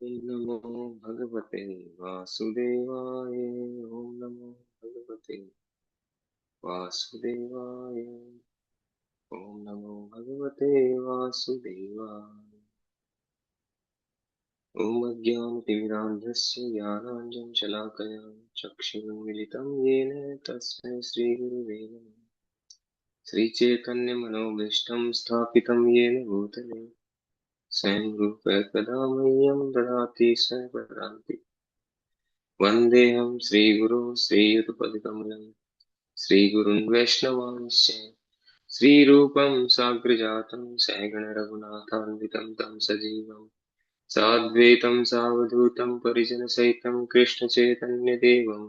नमो भगवते वासुदेवाय। ओम नमो भगवते वासुदेवाय। ओम नमो भगवते वासुदेवाय। ओम अज्ञानतिमिरान्धस्य ज्ञानाञ्जनशलाकया चक्षुरुन्मिलितं येन तस्मै श्रीगुरुवे नमः। श्रीचैतन्यमनोभीष्टं स्थापितं येन भूतले स्वयं रूप कदा मह्यं ददाति स्वपदान्ति। वन्देऽहं श्रीगुरो श्रीयुतपदकमलं श्रीगुरुन् वैष्णवांश्च श्रीरूपं साग्रजातं सहगणरघुनाथान्वितं तं सजीवं साद्वैतं सावधूतं परिजनसहितं कृष्णचैतन्यदेवं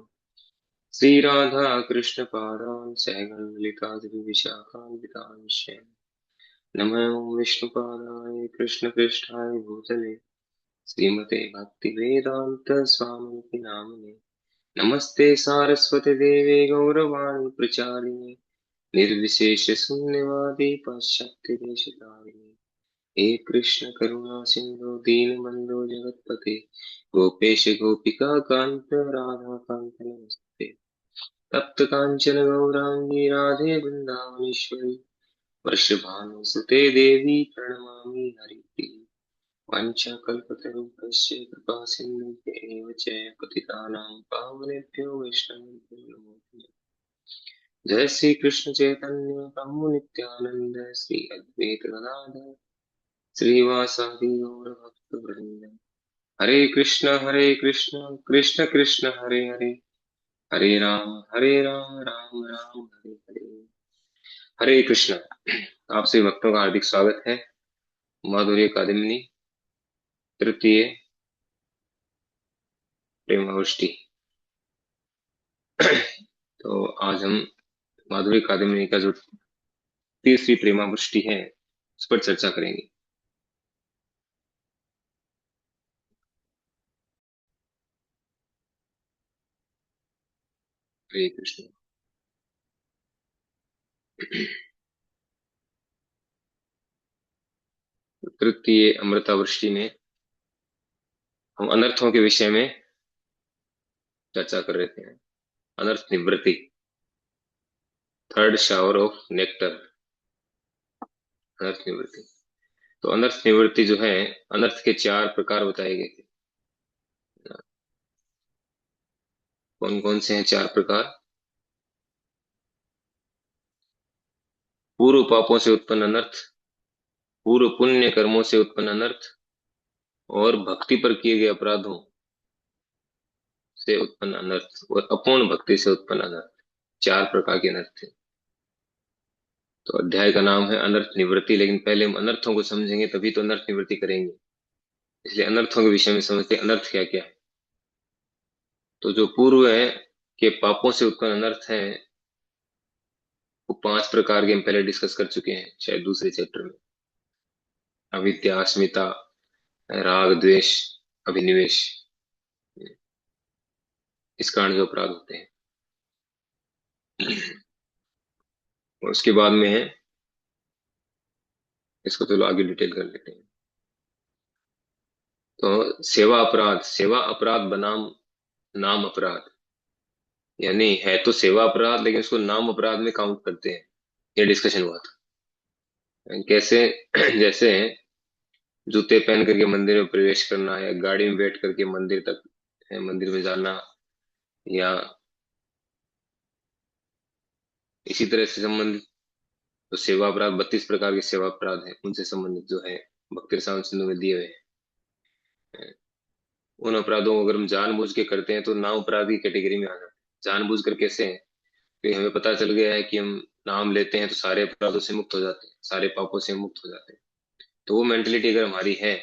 श्रीराधा कृष्णपादान् सहगणललिता विशाखान्वितांश्च नमो विष्णुपादाय कृष्णपृष्ठाय भूतले श्रीमते भक्तिवेदान्त स्वामिनिति नामिने नमस्ते सारस्वती देवे गौरवाणी प्रचारिणे निर्विशेष शून्यवादी पाश्चात्य देशतारिणे हे कृष्ण करुणा सिंधु दीनबंधु जगतपते गोपेश गोपिका कांत राधा कांत नमस्ते तप्त कांचन गौरांगी राधे वृंदावनेश्वरी वृषभानुसुते देवी प्रणमामि हरिप्रिये वाञ्छाकल्पतरुभ्यश्च कृपा सिन्धुभ्य एव च पतितानां पावनेभ्यो वैष्णवेभ्यो नमो नमः। जय श्री कृष्ण चैतन्य प्रभु नित्यानंद श्री अद्वैत गदाधर श्रीवासादि गौर भक्त वृंद हरे कृष्ण कृष्ण कृष्ण हरे हरे हरे राम राम राम हरे हरे। हरे कृष्ण। आप सभी भक्तों का हार्दिक स्वागत है माधुर्य कादम्बिनी तृतीय प्रेमावृष्टि। तो आज हम माधुर्य कादम्बिनी का जो तीसरी प्रेमावृष्टि है उस पर चर्चा करेंगे। हरे कृष्ण। तृतीय अमृतावृष्टि में हम अनर्थों के विषय में चर्चा कर रहे थे। अनर्थ निवृत्ति, थर्ड शावर ऑफ नेक्टर, अनर्थ निवृत्ति। तो अनर्थ निवृत्ति जो है, अनर्थ के चार प्रकार बताए गए थे। कौन कौन से हैं चार प्रकार? पूर्व पापों से उत्पन्न अनर्थ, पूर्व पुण्य कर्मों से उत्पन्न अनर्थ और भक्ति पर किए गए अपराधों से उत्पन्न अनर्थ और अपूर्ण भक्ति से उत्पन्न अनर्थ। चार प्रकार के अनर्थ थे। तो अध्याय का नाम है अनर्थ निवृत्ति, लेकिन पहले हम अनर्थों को समझेंगे तभी तो अनर्थ निवृत्ति करेंगे। इसलिए अनर्थों के विषय में समझते हैं अनर्थ क्या क्या है। तो जो पूर्व है के पापों से उत्पन्न अनर्थ है वो पांच प्रकार के हम पहले डिस्कस कर चुके हैं शायद दूसरे चैप्टर में। अविद्या, अस्मिता, राग, द्वेष, अभिनिवेश, इस कारण जो अपराध होते हैं। और उसके बाद में है, इसको चलो आगे डिटेल कर लेते हैं। तो सेवा अपराध, सेवा अपराध बनाम नाम अपराध, यानी है तो सेवा अपराध लेकिन उसको नाम अपराध में काउंट करते हैं। ये डिस्कशन हुआ था कैसे। जैसे जूते पहन करके मंदिर में प्रवेश करना या गाड़ी में बैठ करके मंदिर तक मंदिर में जाना, या इसी तरह से संबंधित तो सेवा अपराध 32 प्रकार के सेवा अपराध हैं, उनसे संबंधित जो है भक्ति रसायन सिंधु में दिए हुए हैं। उन अपराधों को अगर हम जानबूझ के करते हैं तो नाम अपराध की कैटेगरी में आ जाते हैं। जानबूझ कर कैसे है कि हमें पता चल गया है कि हम नाम लेते हैं तो सारे अपराधों से मुक्त हो जाते हैं, सारे पापों से मुक्त हो जाते हैं। तो वो मेंटेलिटी अगर हमारी है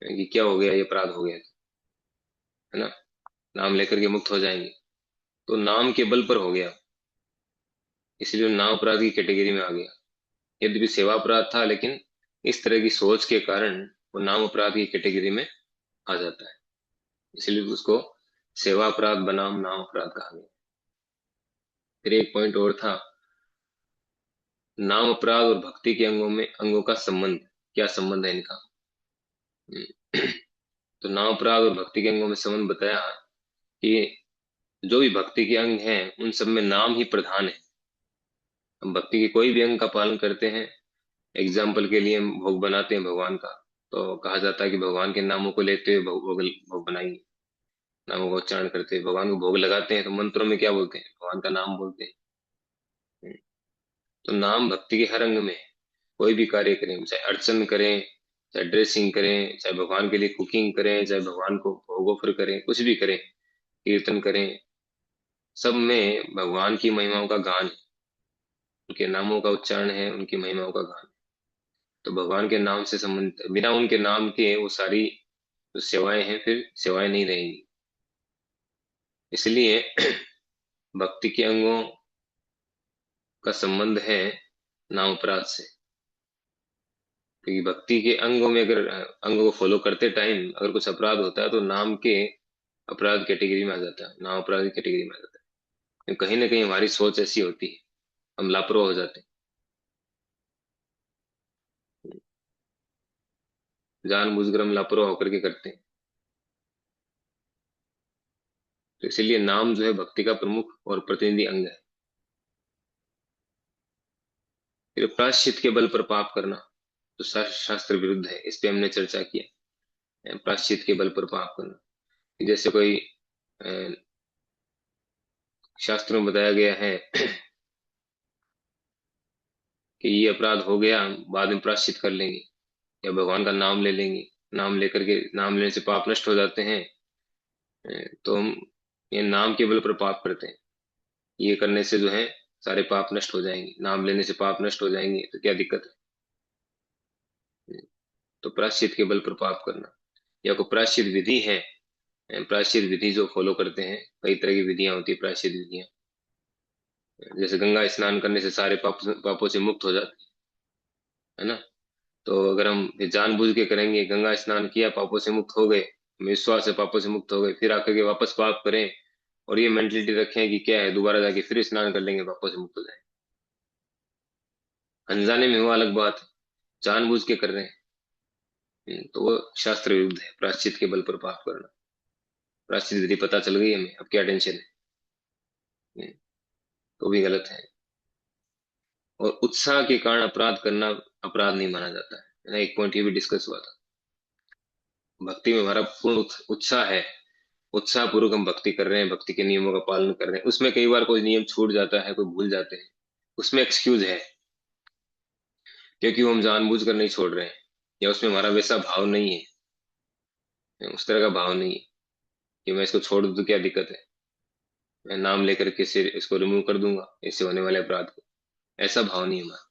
कि क्या हो गया, ये अपराध हो गया, है ना, नाम लेकर के मुक्त हो जाएंगे, तो नाम के बल पर हो गया, इसलिए वो नाम अपराध की कैटेगरी में आ गया। यद्यपि सेवा अपराध था लेकिन इस तरह की सोच के कारण वो नाम अपराध की कैटेगरी में आ जाता है, इसलिए उसको सेवा अपराध बनाम नाम अपराध कहा गया। फिर एक पॉइंट और था, नाम अपराध और भक्ति के अंगों का संबंध, क्या संबंध है इनका। तो नाम अपराध और भक्ति के अंगों में संबंध बताया कि जो भी भक्ति के अंग हैं उन सब में नाम ही प्रधान है। हम भक्ति के कोई भी अंग का पालन करते हैं, एग्जाम्पल के लिए हम भोग बनाते हैं भगवान का, तो कहा जाता है कि भगवान के नामों को लेते हुए भोग भोग बनाएंगे, नामों का उच्चारण करते हुए भगवान को भोग लगाते हैं, तो मंत्रों में क्या बोलते हैं, भगवान का नाम बोलते हैं। तो नाम भक्ति के हर अंग में है। कोई भी कार्य करें, चाहे अर्चन करें, चाहे ड्रेसिंग करें, चाहे भगवान के लिए कुकिंग करें, चाहे भगवान को भोग ऑफर करें, कुछ भी करें, कीर्तन करें, सब में भगवान की महिमाओं का गान है, उनके नामों का उच्चारण है, उनकी महिमाओं का गान। तो भगवान के नाम से संबंधित, बिना उनके नाम के वो सारी जो सेवाएं हैं फिर सेवाएं नहीं रहेंगी। इसलिए भक्ति के अंगों का संबंध है नाम अपराध से। क्योंकि भक्ति के अंगों में अगर अंगों को फॉलो करते टाइम अगर कुछ अपराध होता है तो नाम के अपराध कैटेगरी में आ जाता है, नाम अपराध की कैटेगरी में आ जाता है। क्योंकि कहीं ना कहीं हमारी सोच ऐसी होती है, हम लापरवाह हो जाते हैं, जानबूझकर हम लापरवाह होकर के करते हैं। तो इसीलिए नाम जो है भक्ति का प्रमुख और प्रतिनिधि अंग है। फिर प्रायश्चित के बल पर पाप करना तो शास्त्र विरुद्ध है, इस पे हमने चर्चा किया। प्रायश्चित के बल पर पाप करना, जैसे कोई अ, शास्त्र में बताया गया है कि ये अपराध हो गया, बाद में प्रायश्चित कर लेंगे, या भगवान का नाम ले लेंगे, नाम लेकर के, नाम लेने से पाप नष्ट हो जाते हैं। तो हम ये नाम के बल पर पाप करते हैं, ये करने से जो है सारे पाप नष्ट हो जाएंगे, नाम लेने से पाप नष्ट हो जाएंगे, तो क्या दिक्कत है। तो प्रायश्चित के बल पर पाप करना, या कोई प्रायश्चित विधि है, प्रायश्चित विधि जो फॉलो करते हैं, कई तरह की विधियां होती है प्रायश्चित विधियां। जैसे गंगा स्नान करने से सारे पापों से मुक्त हो जाते हैं, है ना। तो अगर हम ये जानबूझ के करेंगे, गंगा स्नान किया पापों से मुक्त हो गए, हम विश्वास से पापों से मुक्त हो गए, फिर आकर के वापस पाप करें और ये मेंटलिटी रखें कि क्या है, दोबारा जाके फिर स्नान कर लेंगे पापों से मुक्त हो जाए, अनजाने में हुआ अलग बात है, जानबूझ के कर रहे हैं। तो वो शास्त्र विरुद्ध है, प्रायश्चित के बल पर पाप करना। प्रायश्चित विधि पता चल गई हमें, अब क्या टेंशन है। तो भी गलत है। और उत्साह के कारण अपराध करना अपराध नहीं माना जाता है ना, एक पॉइंट ये भी डिस्कस हुआ था। भक्ति में हमारा पूर्ण उत्साह है, उत्साह पूर्वक हम भक्ति कर रहे हैं, भक्ति के नियमों का पालन कर रहे हैं, उसमें कई बार कोई नियम छूट जाता है, कोई भूल जाते हैं, उसमें एक्सक्यूज है, क्योंकि वो हम जानबूझ कर नहीं छोड़ रहे हैं, या उसमें हमारा वैसा भाव नहीं है, उस तरह का भाव नहीं है कि मैं इसको छोड़ दूं तो क्या दिक्कत है, मैं नाम लेकर के सिर इसको रिमूव कर दूंगा इससे होने वाले अपराध को, ऐसा भाव नहीं है हमारा।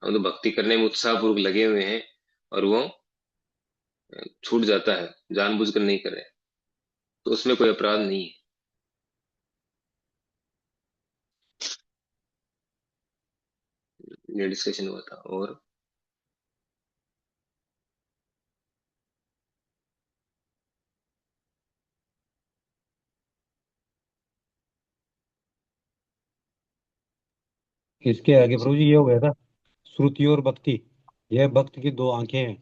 हम तो भक्ति करने में उत्साह पूर्वक लगे हुए हैं, और वो छूट जाता है, जानबूझ कर नहीं कर रहे, तो उसमें कोई अपराध नहीं है। ये डिस्कशन हुआ था। और इसके आगे प्रभु जी ये हो गया था, श्रुति और भक्ति, यह भक्त की दो आंखें हैं।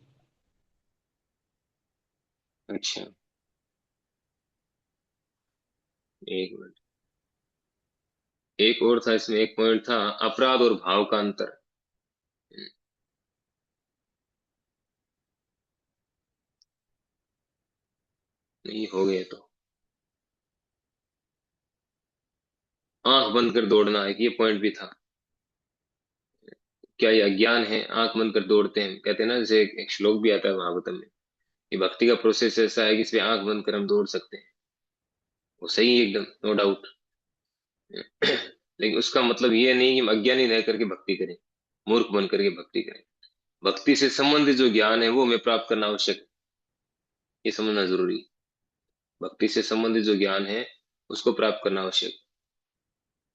अच्छा, एक मिनट, एक और था इसमें, एक पॉइंट था अपराध और भाव का अंतर। नहीं हो गया तो आंख बंद कर दौड़ना, एक ये पॉइंट भी था। क्या ये अज्ञान है, आंख बंद कर दौड़ते हैं, कहते हैं ना, जैसे एक श्लोक भी आता है भागवतम में, ये भक्ति का प्रोसेस ऐसा है कि इसमें आंख बंद कर हम दौड़ सकते हैं। वो सही है एकदम, नो डाउट। लेकिन उसका मतलब ये नहीं कि हम अज्ञानी रह करके भक्ति करें, मूर्ख बन करके भक्ति करें। भक्ति से संबंधित जो ज्ञान है वो हमें प्राप्त करना आवश्यक है, ये समझना जरूरी है। भक्ति से संबंधित जो ज्ञान है उसको प्राप्त करना आवश्यक है।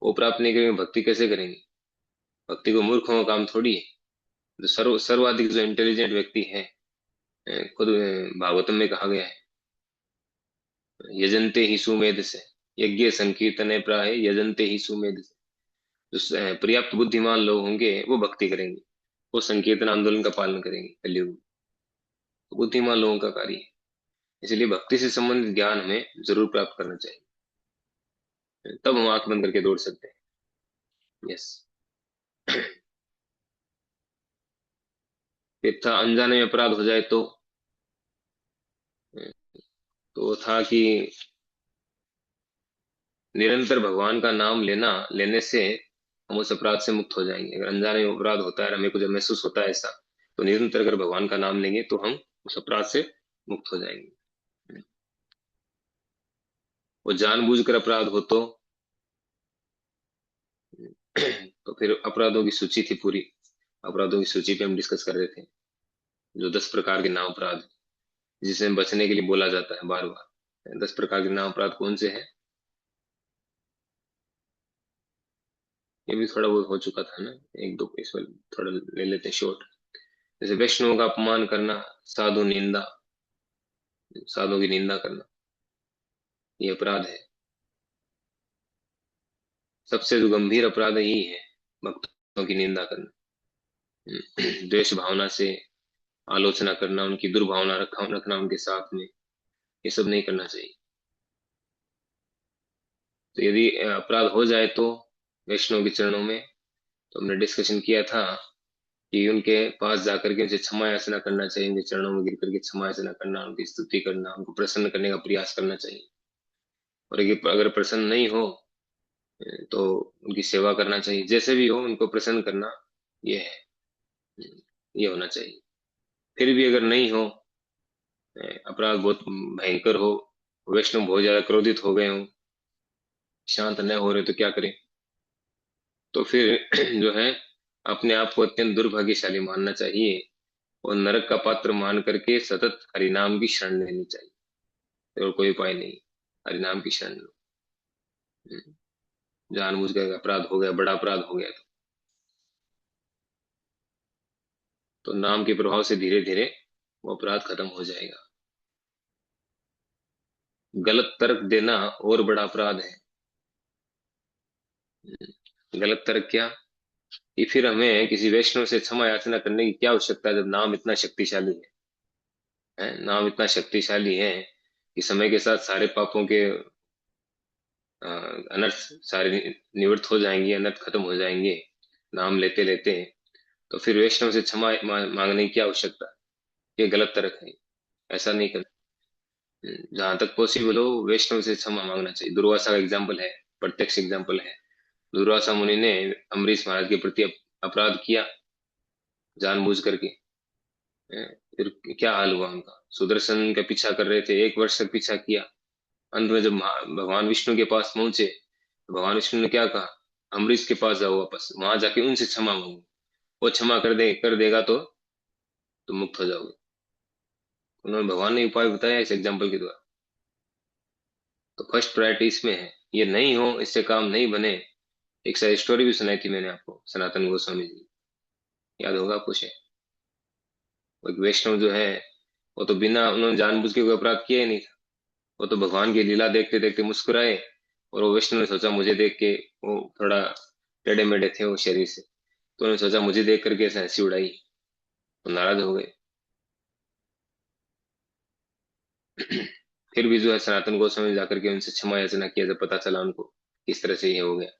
वो प्राप्त नहीं करेंगे भक्ति कैसे करेंगे। भक्ति को मूर्खों का काम थोड़ी है। जो सर्वाधिक जो इंटेलिजेंट व्यक्ति है, खुद भागवतम में कहा गया है, यजन्ते ही सुमेध से, यज्ञ संकीर्तने प्राय यजन्ते ही सुमेध से। जो पर्याप्त बुद्धिमान लोग होंगे वो भक्ति करेंगे, वो संकीर्तन आंदोलन का पालन करेंगे कलयुग में। तो बुद्धिमान लोगों का कार्य है। इसलिए भक्ति से संबंधित ज्ञान हमें जरूर प्राप्त करना चाहिए, तब हम आंख बंद करके दौड़ सकते हैं। यस। फिर था अनजाने में अपराध हो जाए तो था कि निरंतर भगवान का नाम लेने से हम उस अपराध से मुक्त हो जाएंगे। अगर अनजाने में अपराध होता है, हमें कुछ महसूस होता है ऐसा, तो निरंतर अगर भगवान का नाम लेंगे तो हम उस अपराध से मुक्त हो जाएंगे। वो जानबूझकर अपराध हो तो फिर अपराधों की सूची थी पूरी। अपराधों की सूची पे हम डिस्कस कर रहे थे, जो 10 प्रकार के नाम अपराध जिसे बचने के लिए बोला जाता है बार बार। 10 प्रकार के नाम अपराध कौन से हैं? ये भी थोड़ा बहुत हो चुका था ना, एक दो इस पर थोड़ा ले लेते हैं शॉर्ट। जैसे वैष्णव का अपमान करना, साधु निंदा, साधु की निंदा करना, ये अपराध है। सबसे जो गंभीर अपराध है यही है, भक्तों की निंदा करना। द्वेष भावना से आलोचना करना, उनकी दुर्भावना रखना उनके साथ में, ये सब नहीं करना चाहिए। तो यदि अपराध हो जाए तो वैष्णव के चरणों में, तो हमने डिस्कशन किया था कि उनके पास जाकर के उनसे क्षमा याचना करना चाहिए, उनके चरणों में गिर करके क्षमा याचना करना, उनकी स्तुति करना, उनको प्रसन्न करने का प्रयास करना चाहिए। और अगर प्रसन्न नहीं हो तो उनकी सेवा करना चाहिए, जैसे भी हो उनको प्रसन्न करना, ये है, ये होना चाहिए। फिर भी अगर नहीं हो, अपराध बहुत भयंकर हो, वैष्णव बहुत ज्यादा क्रोधित हो गए हो, शांत न हो रहे, तो क्या करें? तो फिर जो है, अपने आप को अत्यंत दुर्भाग्यशाली मानना चाहिए और नरक का पात्र मान करके सतत हरिनाम की शरण लेनी चाहिए। और कोई उपाय नहीं, हरिनाम की शरण लो। जानबूझ कर अपराध हो गया, बड़ा अपराध हो गया तो नाम के प्रभाव से धीरे धीरे वो अपराध खत्म हो जाएगा। गलत तर्क देना और बड़ा अपराध है। गलत तर्क क्या, कि फिर हमें किसी वैष्णव से क्षमा याचना करने की क्या आवश्यकता है, जब नाम इतना शक्तिशाली नाम इतना शक्तिशाली है कि समय के साथ सारे पापों के अनर्थ सारे निवृत्त हो जाएंगे, अनर्थ खत्म हो जाएंगे नाम लेते लेते। तो फिर वैष्णव से क्षमा मांगने की क्या आवश्यकता है? ये गलत तर्क है, ऐसा नहीं करना। जहां तक पॉसिबल हो वैष्णव से क्षमा मांगना चाहिए। दुर्वासा का एग्जाम्पल है, प्रत्यक्ष एग्जाम्पल है। दुर्वासा मुनि ने अम्बरीश महाराज के प्रति अपराध किया जानबूझ करके। फिर क्या हाल हुआ उनका? सुदर्शन का पीछा कर रहे थे, 1 वर्ष तक पीछा किया। अंत में जब भगवान विष्णु के पास पहुंचे, तो भगवान विष्णु ने क्या कहा? अम्बरीश के पास जाओ, वापस वहां जाके उनसे क्षमा मांगो, वो क्षमा कर देगा तो तुम मुक्त हो जाओगे। उन्होंने, भगवान ने उपाय बताया इस एग्जाम्पल के द्वारा। तो फर्स्ट प्रायोरिटी इसमें है, ये नहीं हो, इससे काम नहीं बने। एक सारी स्टोरी भी सुनाई थी मैंने आपको, सनातन गोस्वामी जी, याद होगा आपको शायद। वो एक वैष्णव जो है, वो तो बिना, उन्होंने जानबूझ के कोई अपराध किया ही नहीं था। वो तो भगवान की लीला देखते देखते मुस्कुराए, और वो वैष्णव ने सोचा मुझे देख के, वो थोड़ा टेढ़े मेढ़े थे वो शरीर से, तो उन्होंने सोचा मुझे देख करके ऐसे हंसी उड़ाई, तो नाराज हो गए। फिर भी जो है सनातन गोस्वामी जाकर के उनसे क्षमा याचना किया, जब पता चला उनको किस तरह से ये हो गया।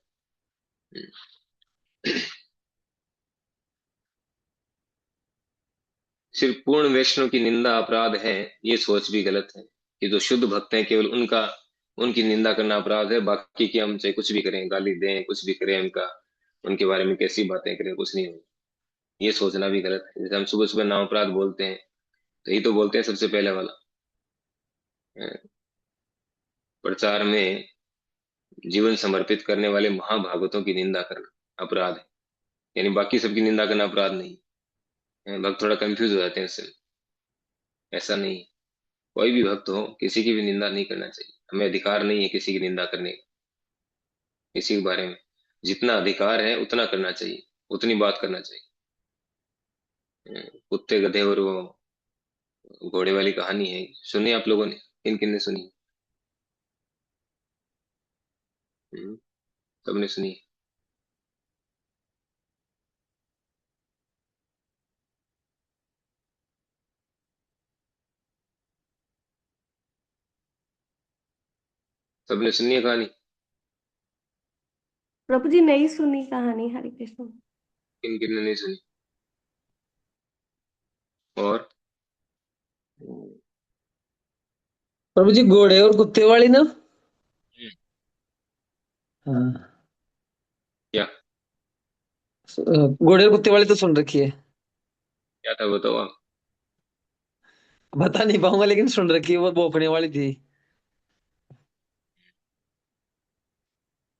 सिर्फ पूर्ण वैष्णव की निंदा अपराध है, ये सोच भी गलत है कि जो शुद्ध भक्त हैं केवल उनका, उनकी निंदा करना अपराध है, बाकी की हम चाहे कुछ भी करें, गाली दें, कुछ भी करें उनका, उनके बारे में कैसी बातें करें, कुछ नहीं हो। ये सोचना भी गलत है। जैसे हम सुबह सुबह नाम अपराध बोलते हैं, तो यही तो बोलते हैं सबसे पहले वाला, प्रचार में जीवन समर्पित करने वाले महाभागवतों की निंदा करना अपराध है। यानी बाकी सबकी निंदा करना अपराध नहीं है। भक्त थोड़ा कंफ्यूज हो जाते हैं इससे, ऐसा नहीं है। कोई भी भक्त हो, किसी की भी निंदा नहीं करना चाहिए। हमें अधिकार नहीं है किसी की निंदा करने का, किसी के बारे में जितना अधिकार है उतना करना चाहिए, उतनी बात करना चाहिए। कुत्ते गधे और वो घोड़े वाली कहानी है, सुनी आप लोगों ने? किन किन ने सुनी? हम्म, सबने सुनी है। सबने सुनी है कहानी? प्रभु जी नहीं सुनी कहानी, हरे कृष्ण। किन किन ने नहीं सुनी? और प्रभु जी घोड़े और कुत्ते वाली ना। हाँ। क्या? घोड़े और कुत्ते वाली तो सुन रखी है। क्या था बताओ आप। बता नहीं पाऊंगा लेकिन सुन रखी है, वो भौंकने वाली थी।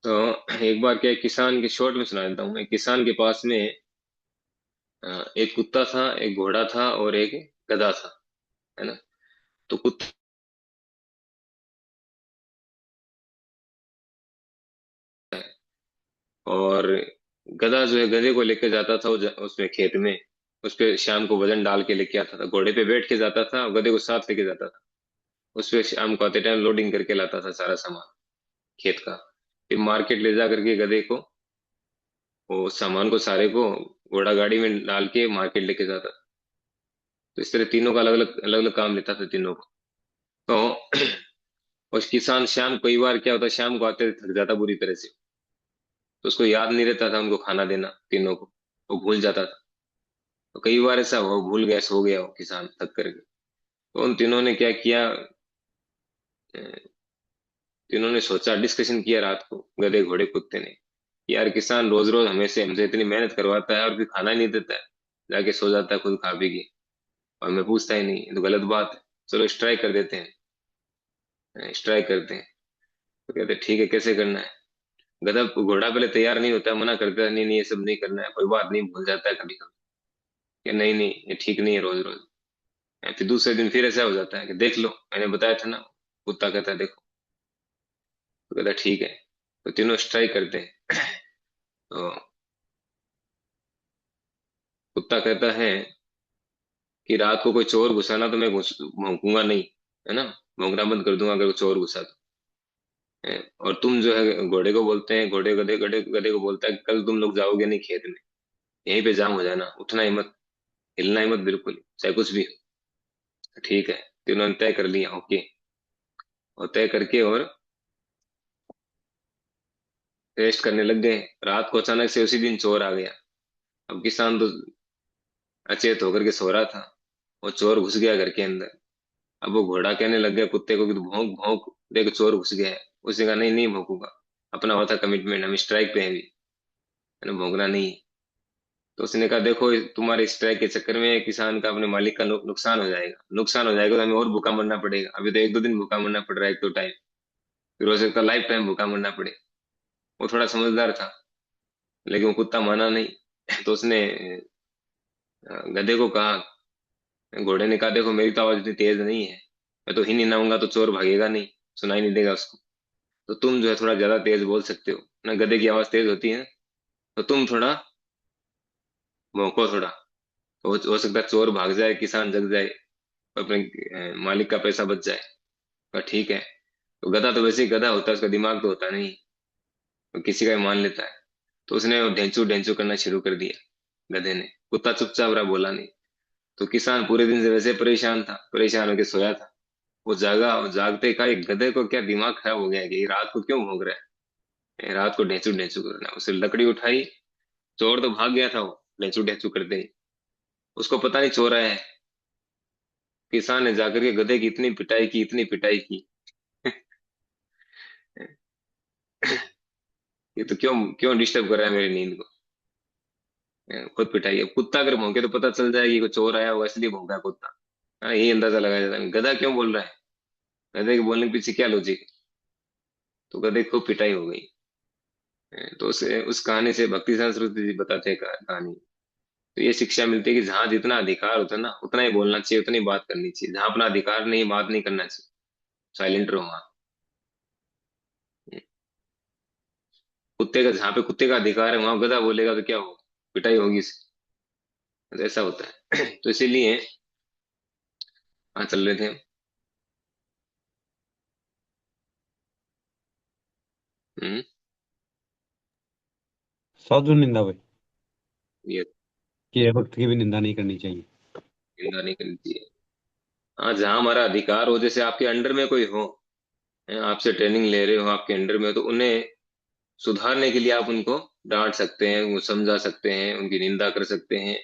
तो एक बार क्या है, किसान के शॉर्ट में सुना देता हूँ मैं। किसान के पास में एक कुत्ता था, एक घोड़ा था और एक गधा था, है ना। तो कुत्ता है, और गधा जो है गधे को लेके जाता था उसमें खेत में। उस पे शाम को वजन डाल के लेके आता था, घोड़े पे बैठ के जाता था और गधे को साथ लेके जाता था। उस पे शाम को आते टाइम लोडिंग करके लाता था सारा सामान खेत का। फिर मार्केट ले जा करके गधे को, वो सामान को सारे को घोड़ा गाड़ी में डाल के मार्केट लेके जाता था। तो इस तरह तीनों का अलग अलग काम लेता था तीनों को। तो उस किसान शाम, कई बार क्या होता, शाम को आते थक जाता बुरी तरह से। तो उसको याद नहीं रहता था उनको खाना देना तीनों को, वो भूल जाता था। तो कई बार ऐसा हुआ, भूल गया, सो गया वो किसान थक करके। तो उन तीनों ने क्या किया, तीनों ने सोचा, डिस्कशन किया रात को, गधे घोड़े कुत्ते ने, यार किसान रोज रोज हमें से हमसे इतनी मेहनत करवाता है और फिर खाना ही नहीं देता है, जाके सो जाता है खुद खा पी के, और हमें पूछता ही नहीं, ये तो गलत बात है। चलो स्ट्राइक कर देते हैं, स्ट्राइक करते हैं। तो कहते हैं, ठीक है, कैसे करना है? गधा घोड़ा पहले तैयार नहीं होता है, मना करता है, नहीं नहीं ये सब नहीं करना है, कोई बात नहीं, भूल जाता है कभी कभी, कि नहीं नहीं ये ठीक नहीं है रोज रोज। फिर दूसरे दिन फिर ऐसा हो जाता है कि देख लो मैंने बताया था ना। कुत्ता कहता है देखो। तो कहता है ठीक है। तो तीनों स्ट्राइक करते हैं। तो कुत्ता कहता है कि रात को कोई चोर घुसाना तो मैं भौंकूंगा नहीं, है ना, भौंकना बंद कर दूंगा अगर कोई चोर घुसा तो। और तुम जो है, घोड़े को बोलते हैं, घोड़े गधे गधे गधे को बोलता है, कल तुम लोग जाओगे नहीं खेत में, यहीं पे जाम हो जाना, उठना ही मत, हिलना ही मत बिल्कुल, चाहे कुछ भी हो। ठीक है, तो उन्होंने तय कर लिया, ओके। और तय करके और रेस्ट करने लग गए। रात को अचानक से उसी दिन चोर आ गया। अब किसान तो अचेत होकर के सो रहा था, वो चोर घुस गया घर के अंदर। अब वो घोड़ा कहने लग गया कुत्ते को कि तू भौंक भौंक, देख चोर घुस गया है। उसने कहा नहीं नहीं भौंकूंगा, अपना हुआ था कमिटमेंट, हम स्ट्राइक पे हैं अभी, मैंने भौंकना नहीं है। तो उसने कहा देखो, तुम्हारे स्ट्राइक के चक्कर में किसान का, अपने मालिक का नुकसान हो जाएगा, नुकसान हो जाएगा तो हमें और भूखा मरना पड़ेगा, अभी तो एक दो दिन भूखा मरना पड़ रहा है एक दो टाइम, फिर हो सकता लाइफ टाइम भूखा मरना पड़े। वो थोड़ा समझदार था, लेकिन वो कुत्ता माना नहीं। तो उसने गधे को कहा, घोड़े ने कहा देखो मेरी तो आवाज इतनी तेज नहीं है, मैं तो ही नहीं नाऊंगा तो चोर भागेगा नहीं, सुनाई नहीं देगा उसको। तो तुम जो है थोड़ा ज्यादा तेज बोल सकते हो ना, गधे की आवाज तेज होती है, तो तुम थोड़ा भौंको थोड़ा, तो हो सकता है चोर भाग जाए, किसान जग जाए, और अपने मालिक का पैसा बच जाए। पर ठीक है। तो गधा तो वैसे ही गधा होता है, उसका दिमाग तो होता नहीं, तो किसी का भी मान लेता है। तो उसने वो ढेंचू ढेंचू करना शुरू कर दिया गधे ने। कुत्ता चुपचाप रहा, बोला नहीं। तो किसान पूरे दिन से वैसे परेशान था, परेशान होकर सोया था। वो जागा, और जागते का एक गधे को क्या दिमाग खराब हो गया है कि ये रात को क्यों भौंक रहा है, रात को ढेंचू ढेंचू करना है। उसे लकड़ी उठाई, चोर तो भाग गया था वो ढेंचू ढेंचू करते ही, उसको पता नहीं चोर आया है। किसान ने जाकर के गधे की इतनी पिटाई की, इतनी पिटाई की, ये तो क्यों क्यों डिस्टर्ब कर रहा है मेरी नींद को, खुद पिटाई। अब कुत्ता अगर भौंके तो पता चल जाएगी कोई चोर आया होगा इसलिए भौंका कुत्ता, हाँ यही अंदाजा लगाया जाता है। गधा क्यों बोल रहा है, गधे के बोलने के पीछे क्या लॉजिक? तो गधे को खूब पिटाई हो गई। तो उस कहानी से भक्ति संस्कृति जी बताते हैं कहानी। तो ये शिक्षा मिलती है कि जहाँ जितना अधिकार होता है ना, उतना ही बोलना चाहिए, उतनी बात करनी चाहिए। जहाँ अपना अधिकार नहीं, बात नहीं करना चाहिए, साइलेंट रहो वहाँ। कुत्ते का, जहाँ पे कुत्ते का अधिकार है वहां गधा बोलेगा तो क्या होगा, पिटाई होगी इसकी। तो ऐसा होता है। तो इसीलिए कहाँ चल रहे थे हम? हम्म, साधु निंदा भाई, ये कि भक्त की भी निंदा नहीं करनी चाहिए। निंदा नहीं करनी चाहिए। हाँ, जहाँ हमारा अधिकार हो, जैसे आपके अंडर में कोई हो, आपसे ट्रेनिंग ले रहे हो, आपके अंडर में हो, तो उन्हें सुधारने के लिए आप उनको डांट सकते हैं, वो समझा सकते हैं, उनकी निंदा कर सकते हैं,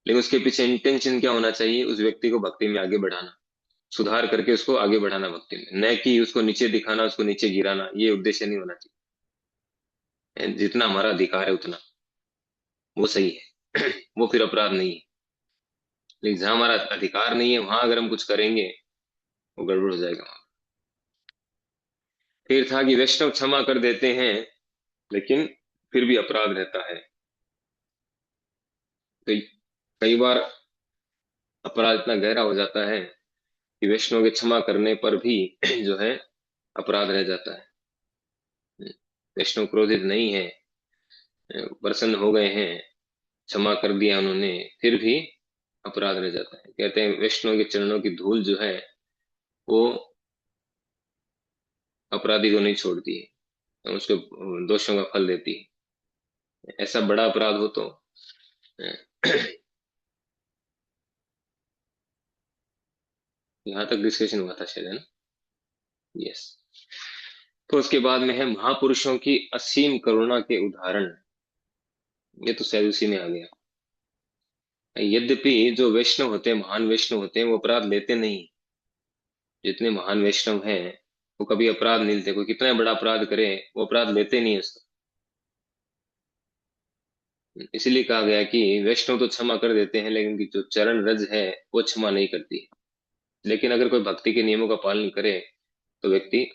लेकिन उसके पीछे इंटेंशन क्या होना चाहिए? उस व्यक्ति को भक्ति में आगे बढ़ाना, सुधार करके उसको आगे बढ़ाना भक्ति में, न कि उसको नीचे दिखाना, उसको नीचे गिराना। ये उद्देश्य नहीं होना चाहिए। जितना हमारा अधिकार है उतना वो सही है। वो फिर अपराध नहीं है। लेकिन जहां हमारा अधिकार नहीं है वहां अगर हम कुछ करेंगे वो गड़बड़ हो जाएगा वहां। फिर था कि वैष्णव क्षमा कर देते हैं लेकिन फिर भी अपराध रहता है। कई कई बार अपराध इतना गहरा हो जाता है कि वैष्णव के क्षमा करने पर भी जो है अपराध रह जाता है। वैष्णव क्रोधित नहीं है, प्रसन्न हो गए हैं, क्षमा कर दिया उन्होंने, फिर भी अपराध रह जाता है। कहते हैं वैष्णव के चरणों की धूल जो है वो अपराधी को नहीं छोड़ती है, उसके दोषों का फल देती है। ऐसा बड़ा अपराध हो तो यहाँ तक डिस्कशन हुआ था शायद, है ना? यस। तो उसके बाद में है महापुरुषों की असीम करुणा के उदाहरण। ये तो शायद उसी में आ गया। यद्यपि जो वैष्णव होते हैं, महान वैष्णव होते हैं, वो अपराध लेते नहीं। जितने महान वैष्णव हैं वो कभी अपराध नहीं लेते। कोई कितना बड़ा अपराध करे वो अपराध लेते नहीं है उसका। इसीलिए कहा गया कि वैष्णव तो क्षमा कर देते हैं लेकिन उनकी जो चरण रज है वो क्षमा नहीं करती। लेकिन अगर कोई भक्ति के नियमों का पालन करे तो व्यक्ति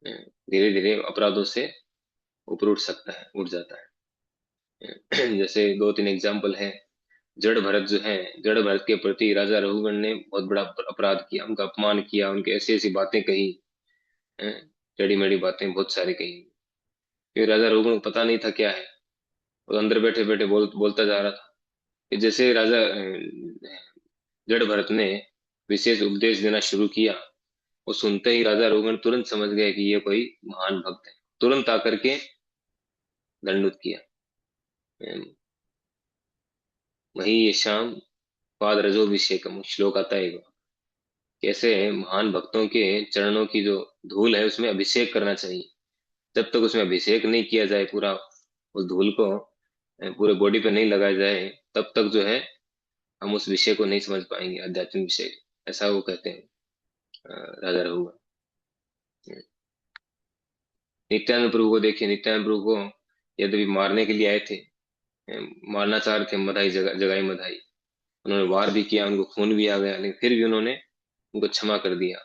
धीरे धीरे अपराधों से ऊपर उठ सकता है, उठ जाता है। जैसे दो तीन एग्जाम्पल है। जड़ भरत जो है, जड़ भरत के प्रति राजा रघुगण ने बहुत बड़ा अपराध किया, उनका अपमान किया, उनके ऐसी ऐसी बातें कही, टेढ़ी मेढ़ी बातें बहुत सारी कही। फिर राजा रघुगण को पता नहीं था क्या है, वो अंदर बैठे बैठे बोलता जा रहा था। फिर जैसे राजा जड़ भरत ने विशेष उपदेश देना शुरू किया, वो सुनते ही राजा रघुगण तुरंत समझ गए कि ये कोई महान भक्त है, तुरंत आकर के दंडुत किया। वही ये शाम पाद रजोभिषेकम श्लोक आता है। कैसे महान भक्तों के चरणों की जो धूल है उसमें अभिषेक करना चाहिए। जब तक उसमें अभिषेक नहीं किया जाए, पूरा उस धूल को पूरे बॉडी पे नहीं लगाया जाए, तब तक जो है हम उस विषय को नहीं समझ पाएंगे, आध्यात्मिक विषय। ऐसा वो कहते हैं राजा रघुवर। नित्यानंद प्रभु को देखिए, नित्यानंद प्रभु को यद्यपि मारने के लिए आए थे, मारना चाह रहे थे, मधाई जगाई मधाई, उन्होंने वार भी किया, उनको खून भी आ गया, लेकिन फिर भी उन्होंने उनको क्षमा कर दिया,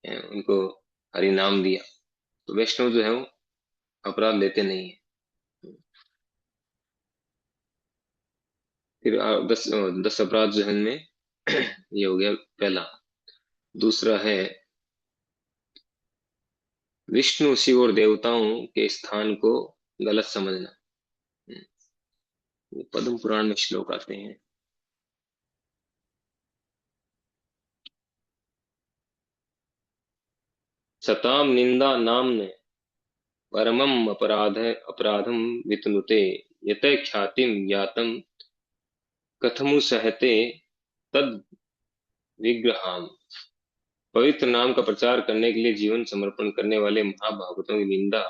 उनको हरि नाम दिया। तो वैष्णव जो है वो अपराध लेते नहीं है। फिर 10 अपराध जो है इनमें ये हो गया पहला। दूसरा है विष्णु शिव और देवताओं के स्थान को गलत समझना। ये पद्म पुराण में श्लोक आते हैं। सताम निंदा नाम्न परमम अपराधम वितनुते यत ख्यातिम ज्ञातम कथमु सहते तद विग्रहाम। पवित्र नाम का प्रचार करने के लिए जीवन समर्पण करने वाले महाभागवतों की निंदा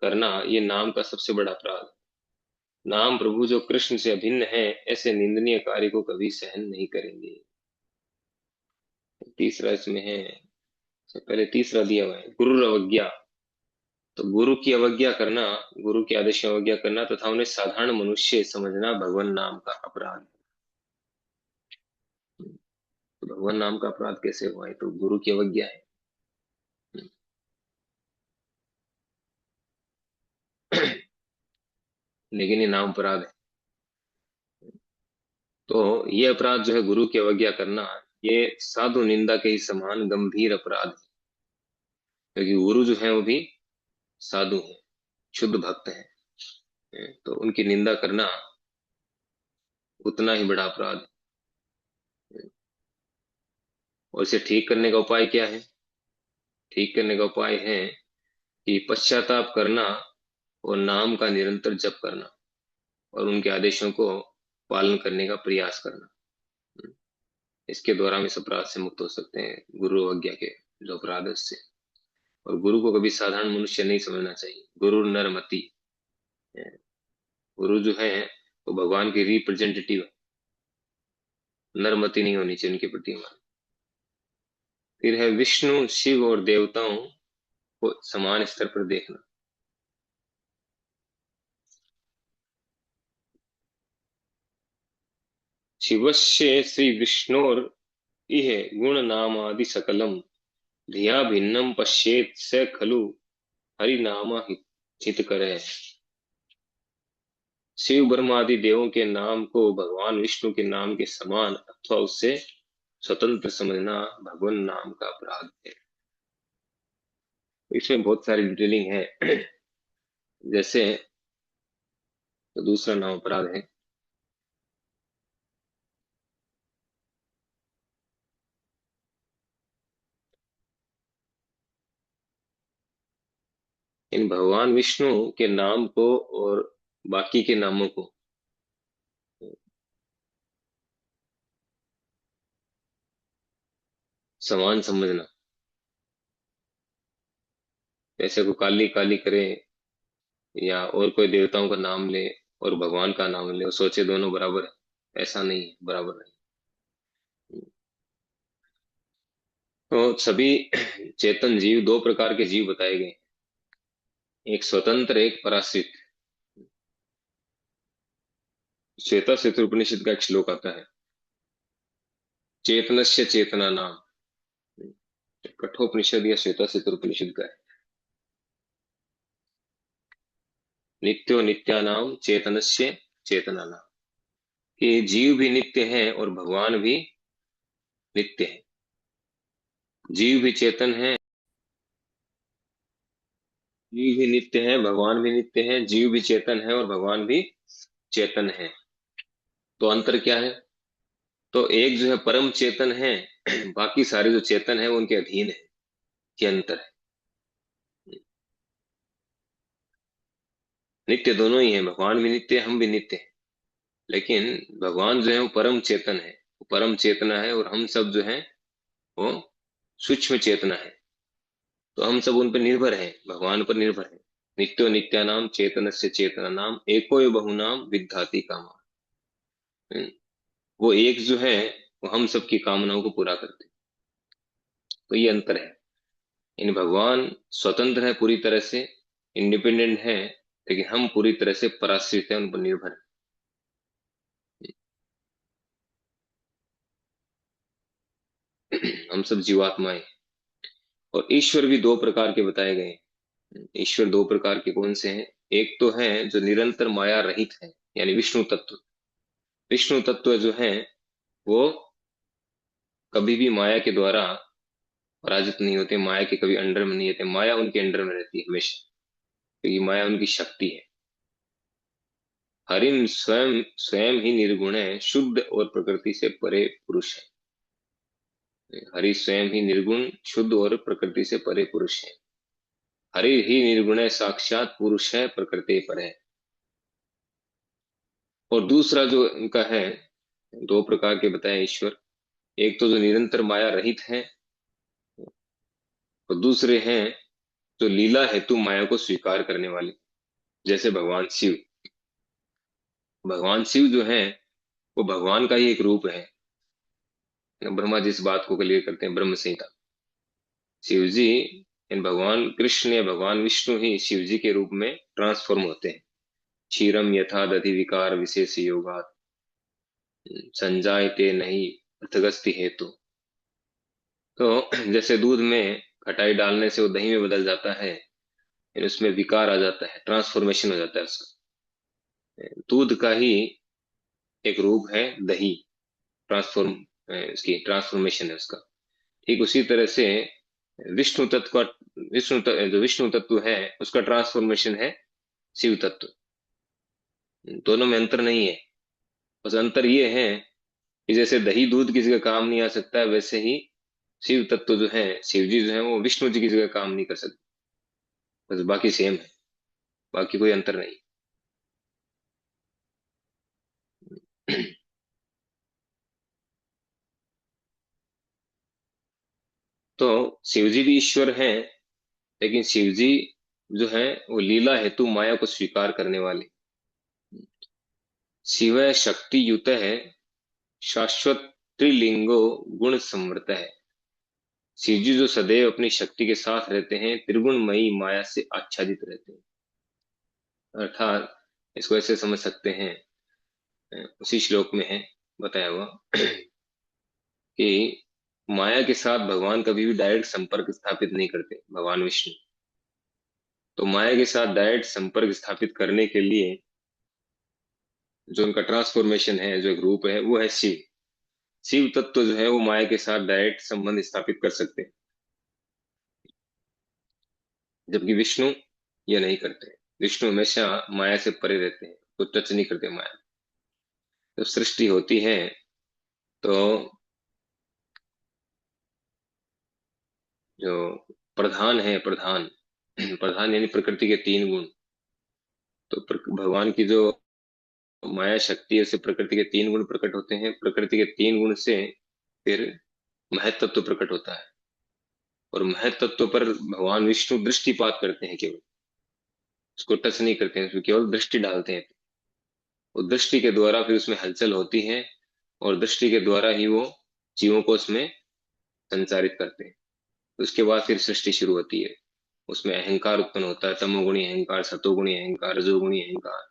करना ये नाम का सबसे बड़ा अपराध है। नाम प्रभु जो कृष्ण से अभिन्न है, ऐसे निंदनीय कार्य को कभी सहन नहीं करेंगे। तीसरा इसमें है, पहले तीसरा दिया हुआ है गुरु अवज्ञा। तो गुरु की अवज्ञा करना, गुरु के आदेश की अवज्ञा करना तथा उन्हें साधारण मनुष्य समझना भगवान नाम का अपराध है। तो भगवान नाम का अपराध कैसे हुआ है? तो गुरु की अवज्ञा है। लेकिन ये नाम अपराध है। तो ये अपराध जो है गुरु की अवज्ञा करना, ये साधु निंदा के ही समान गंभीर अपराध है। क्योंकि गुरु जो है वो भी साधु है, शुद्ध भक्त है, तो उनकी निंदा करना उतना ही बड़ा अपराध है। और इसे ठीक करने का उपाय क्या है? ठीक करने का उपाय है कि पश्चाताप करना और नाम का निरंतर जप करना और उनके आदेशों को पालन करने का प्रयास करना। इसके द्वारा हम इस अपराध से मुक्त हो सकते हैं, गुरु अवज्ञा के जो अपराध है उससे। और गुरु को कभी साधारण मनुष्य नहीं समझना चाहिए। गुरु नरमति, गुरु जो है वो भगवान के रिप्रेजेंटेटिव है, नरमति नहीं होनी चाहिए उनके प्रति हमारी। फिर है विष्णु शिव और देवताओं को समान स्तर पर देखना। शिवस्य श्री विष्णोर इह गुण नामादि सकलम धिया भिन्नम पश्येत स खलु हरि नाम हित करे। शिव ब्रह्मादि देवों के नाम को भगवान विष्णु के नाम के समान अथवा उससे स्वतंत्र समझना भगवान नाम का अपराध है। इसमें बहुत सारी डिटेलिंग है। जैसे तो दूसरा नाम अपराध है इन भगवान विष्णु के नाम को और बाकी के नामों को समान समझना। जैसे को काली काली करे या और कोई देवताओं का नाम ले और भगवान का नाम ले और सोचे दोनों बराबर है, ऐसा नहीं है, बराबर नहीं। तो सभी चेतन जीव दो प्रकार के जीव बताए गए, एक स्वतंत्र एक पराश्रित। श्वेता क्षेत्र उपनिषद का एक श्लोक आता है, चेतनस्य चेतना नाम, कठोपनिषद या श्वेता क्षेत्र उपनिषद का है। नित्यो नित्यानाम चेतनस्य चेतना नाम, कि जीव भी नित्य है और भगवान भी नित्य है। जीव भी चेतन है, जीव भी नित्य है, भगवान भी नित्य है। जीव भी चेतन है और भगवान भी चेतन है। तो अंतर क्या है? तो एक जो है परम चेतन है, बाकी सारे जो चेतन है वो उनके अधीन है, ये अंतर है। नित्य दोनों ही है, भगवान भी नित्य है, हम भी नित्य हैं। लेकिन भगवान जो है वो परम चेतन है, वो परम चेतना है, और हम सब जो है वो सूक्ष्म चेतना है। तो हम सब उन पर निर्भर हैं, भगवान पर निर्भर है। नित्यो नित्यानाम चेतनस्य चेतना नाम एको यो बहुनाम विद्धाति कामा। वो एक जो है वो हम सबकी कामनाओं को पूरा करते हैं। तो ये अंतर है। इन भगवान स्वतंत्र है पूरी तरह से, इंडिपेंडेंट है, लेकिन हम पूरी तरह से पराश्रित है, उन पर निर्भर है। हम सब जीवात्माएं। और ईश्वर भी दो प्रकार के बताए गए हैं। ईश्वर दो प्रकार के कौन से हैं? एक तो है जो निरंतर माया रहित है, यानी विष्णु तत्व। विष्णु तत्व जो है वो कभी भी माया के द्वारा पराजित नहीं होते, माया के कभी अंडर में नहीं रहते, माया उनके अंडर में रहती है हमेशा, क्योंकि माया उनकी शक्ति है। हरिम स्वयं स्वयं ही निर्गुण है, शुद्ध और प्रकृति से परे पुरुष है। हरि स्वयं ही निर्गुण, शुद्ध और प्रकृति से परे पुरुष है। हरि ही निर्गुण है, साक्षात पुरुष है, प्रकृति पर है। और दूसरा जो इनका है, दो प्रकार के बताए ईश्वर, एक तो जो निरंतर माया रहित है, और दूसरे हैं जो लीला हेतु माया को स्वीकार करने वाले, जैसे भगवान शिव। भगवान शिव जो है वो भगवान का ही एक रूप है। ब्रह्मा जी इस बात को क्लियर करते हैं ब्रह्म संहिता। शिव जी इन भगवान कृष्ण या भगवान विष्णु ही शिव जी के रूप में ट्रांसफॉर्म होते हैं। क्षीरम यथा दधि विकार विशेष योगात संजायते नहीं पृथगस्ति हेतु। तो जैसे दूध में खटाई डालने से वो दही में बदल जाता है, उसमें विकार आ जाता है, ट्रांसफॉर्मेशन हो जाता है उसका। दूध का ही एक रूप है दही, ट्रांसफॉर्म, इसकी ट्रांसफॉर्मेशन है उसका। ठीक उसी तरह से विष्णु तत्व का, जो विष्णु तत्व है उसका ट्रांसफॉर्मेशन है शिव तत्व। दोनों में अंतर नहीं है, बस अंतर ये है कि जैसे दही दूध की जगह काम नहीं आ सकता है, वैसे ही शिव तत्व जो है, शिव जी जो है वो विष्णु जी की जगह काम नहीं कर सकते। बस बाकी सेम है, बाकी कोई अंतर नहीं। तो शिव जी भी ईश्वर हैं, लेकिन शिव जी जो है वो लीला हेतु माया को स्वीकार करने वाले। शिव शक्ति युत है, शाश्वत त्रिलिंगो गुण समृत है। शिव जी जो सदैव अपनी शक्ति के साथ रहते हैं, त्रिगुणमयी माया से आच्छादित रहते हैं। अर्थात इसको ऐसे समझ सकते हैं, उसी श्लोक में है बताया हुआ कि माया के साथ भगवान कभी भी डायरेक्ट संपर्क स्थापित नहीं करते, भगवान विष्णु। तो माया के साथ डायरेक्ट संपर्क स्थापित करने के लिए जो उनका ट्रांसफॉर्मेशन है, जो एक रूप है, वो है शिव। शिव तत्व जो है वो माया के साथ डायरेक्ट संबंध स्थापित कर सकते हैं, जबकि विष्णु ये नहीं करते। विष्णु हमेशा माया से परे रहते हैं, तो टच नहीं करते माया। जब सृष्टि होती है तो जो प्रधान है, प्रधान प्रधान यानी प्रकृति के तीन गुण। तो भगवान की जो माया शक्ति है, उससे प्रकृति के तीन गुण प्रकट होते हैं। प्रकृति के तीन गुण से फिर महत तत्व प्रकट होता है, और महत तत्व पर भगवान विष्णु दृष्टिपात करते हैं, केवल उसको टच नहीं करते हैं, उसमें केवल दृष्टि डालते हैं। वो दृष्टि के द्वारा फिर उसमें हलचल होती है, और दृष्टि के द्वारा ही वो जीवों को उसमें संचारित करते हैं। उसके बाद फिर सृष्टि शुरू होती है। उसमें अहंकार उत्पन्न होता है, तमोगुणी अहंकार, सतोगुणी अहंकार, रजोगुणी अहंकार।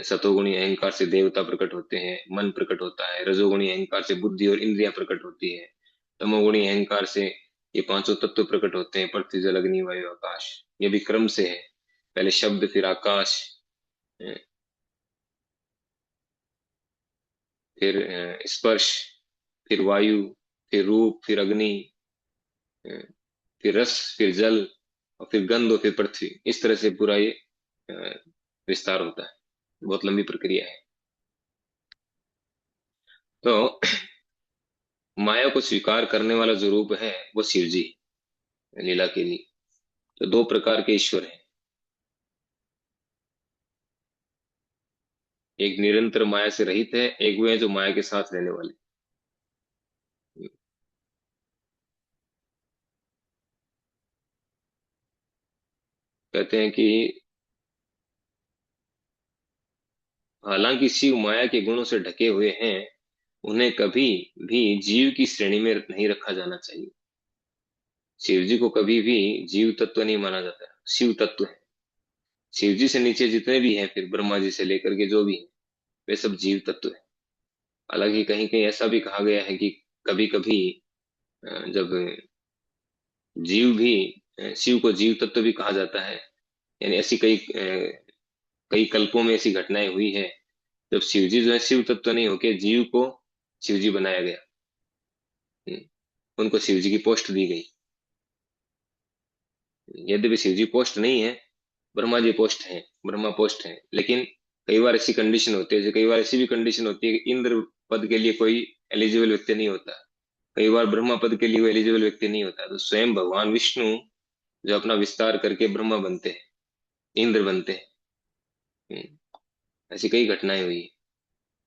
सतोगुणी अहंकार से देवता प्रकट होते हैं, मन प्रकट होता है। रजोगुणी अहंकार से बुद्धि और इंद्रियां प्रकट होती है। तमोगुणी अहंकार से ये पांचों तत्व प्रकट होते हैं, पृथ्वी जल अग्नि वायु आकाश। ये भी क्रम से है, पहले शब्द, फिर आकाश, अ, फिर स्पर्श, फिर वायु, फिर रूप, फिर अग्नि, अ, फिर रस, फिर जल, और फिर गंध, और फिर पृथ्वी। इस तरह से पूरा ये अ, विस्तार होता है। बहुत लंबी प्रक्रिया है। तो माया को स्वीकार करने वाला जो रूप है वो शिव जी है, लीला के लिए। तो दो प्रकार के ईश्वर हैं, एक निरंतर माया से रहित है, एक वे है जो माया के साथ रहने वाले। कहते हैं कि हालांकि शिव माया के गुणों से ढके हुए हैं, उन्हें कभी भी जीव की श्रेणी में नहीं रखा जाना चाहिए। शिव जी को कभी भी जीव तत्व नहीं माना जाता है, शिव तत्व है। शिव जी से नीचे जितने भी हैं, फिर ब्रह्मा जी से लेकर के जो भी हैं, वे सब जीव तत्व है। हालांकि कहीं कहीं ऐसा भी कहा गया है कि कभी कभी जब जीव भी, शिव को जीव तत्व भी कहा जाता है। यानी ऐसी कई कल्पों में ऐसी घटनाएं हुई है, जब शिव जी जो है शिव तत्व नहीं होके जीव को शिव जी बनाया गया। हम्म, उनको शिव जी की पोस्ट दी गई। यद्यपि शिव जी पोस्ट नहीं है, ब्रह्मा जी पोस्ट है, ब्रह्मा पोस्ट है, लेकिन कई बार ऐसी कंडीशन होती है, जो कई बार ऐसी भी कंडीशन होती है कि इंद्र पद के लिए कोई एलिजिबल व्यक्ति नहीं होता, कई बार ब्रह्मा पद के लिए वो एलिजिबल व्यक्ति नहीं होता। तो स्वयं भगवान विष्णु जो अपना विस्तार करके ब्रह्मा बनते हैं, इंद्र बनते हैं। ऐसी कई घटनाएं हुई।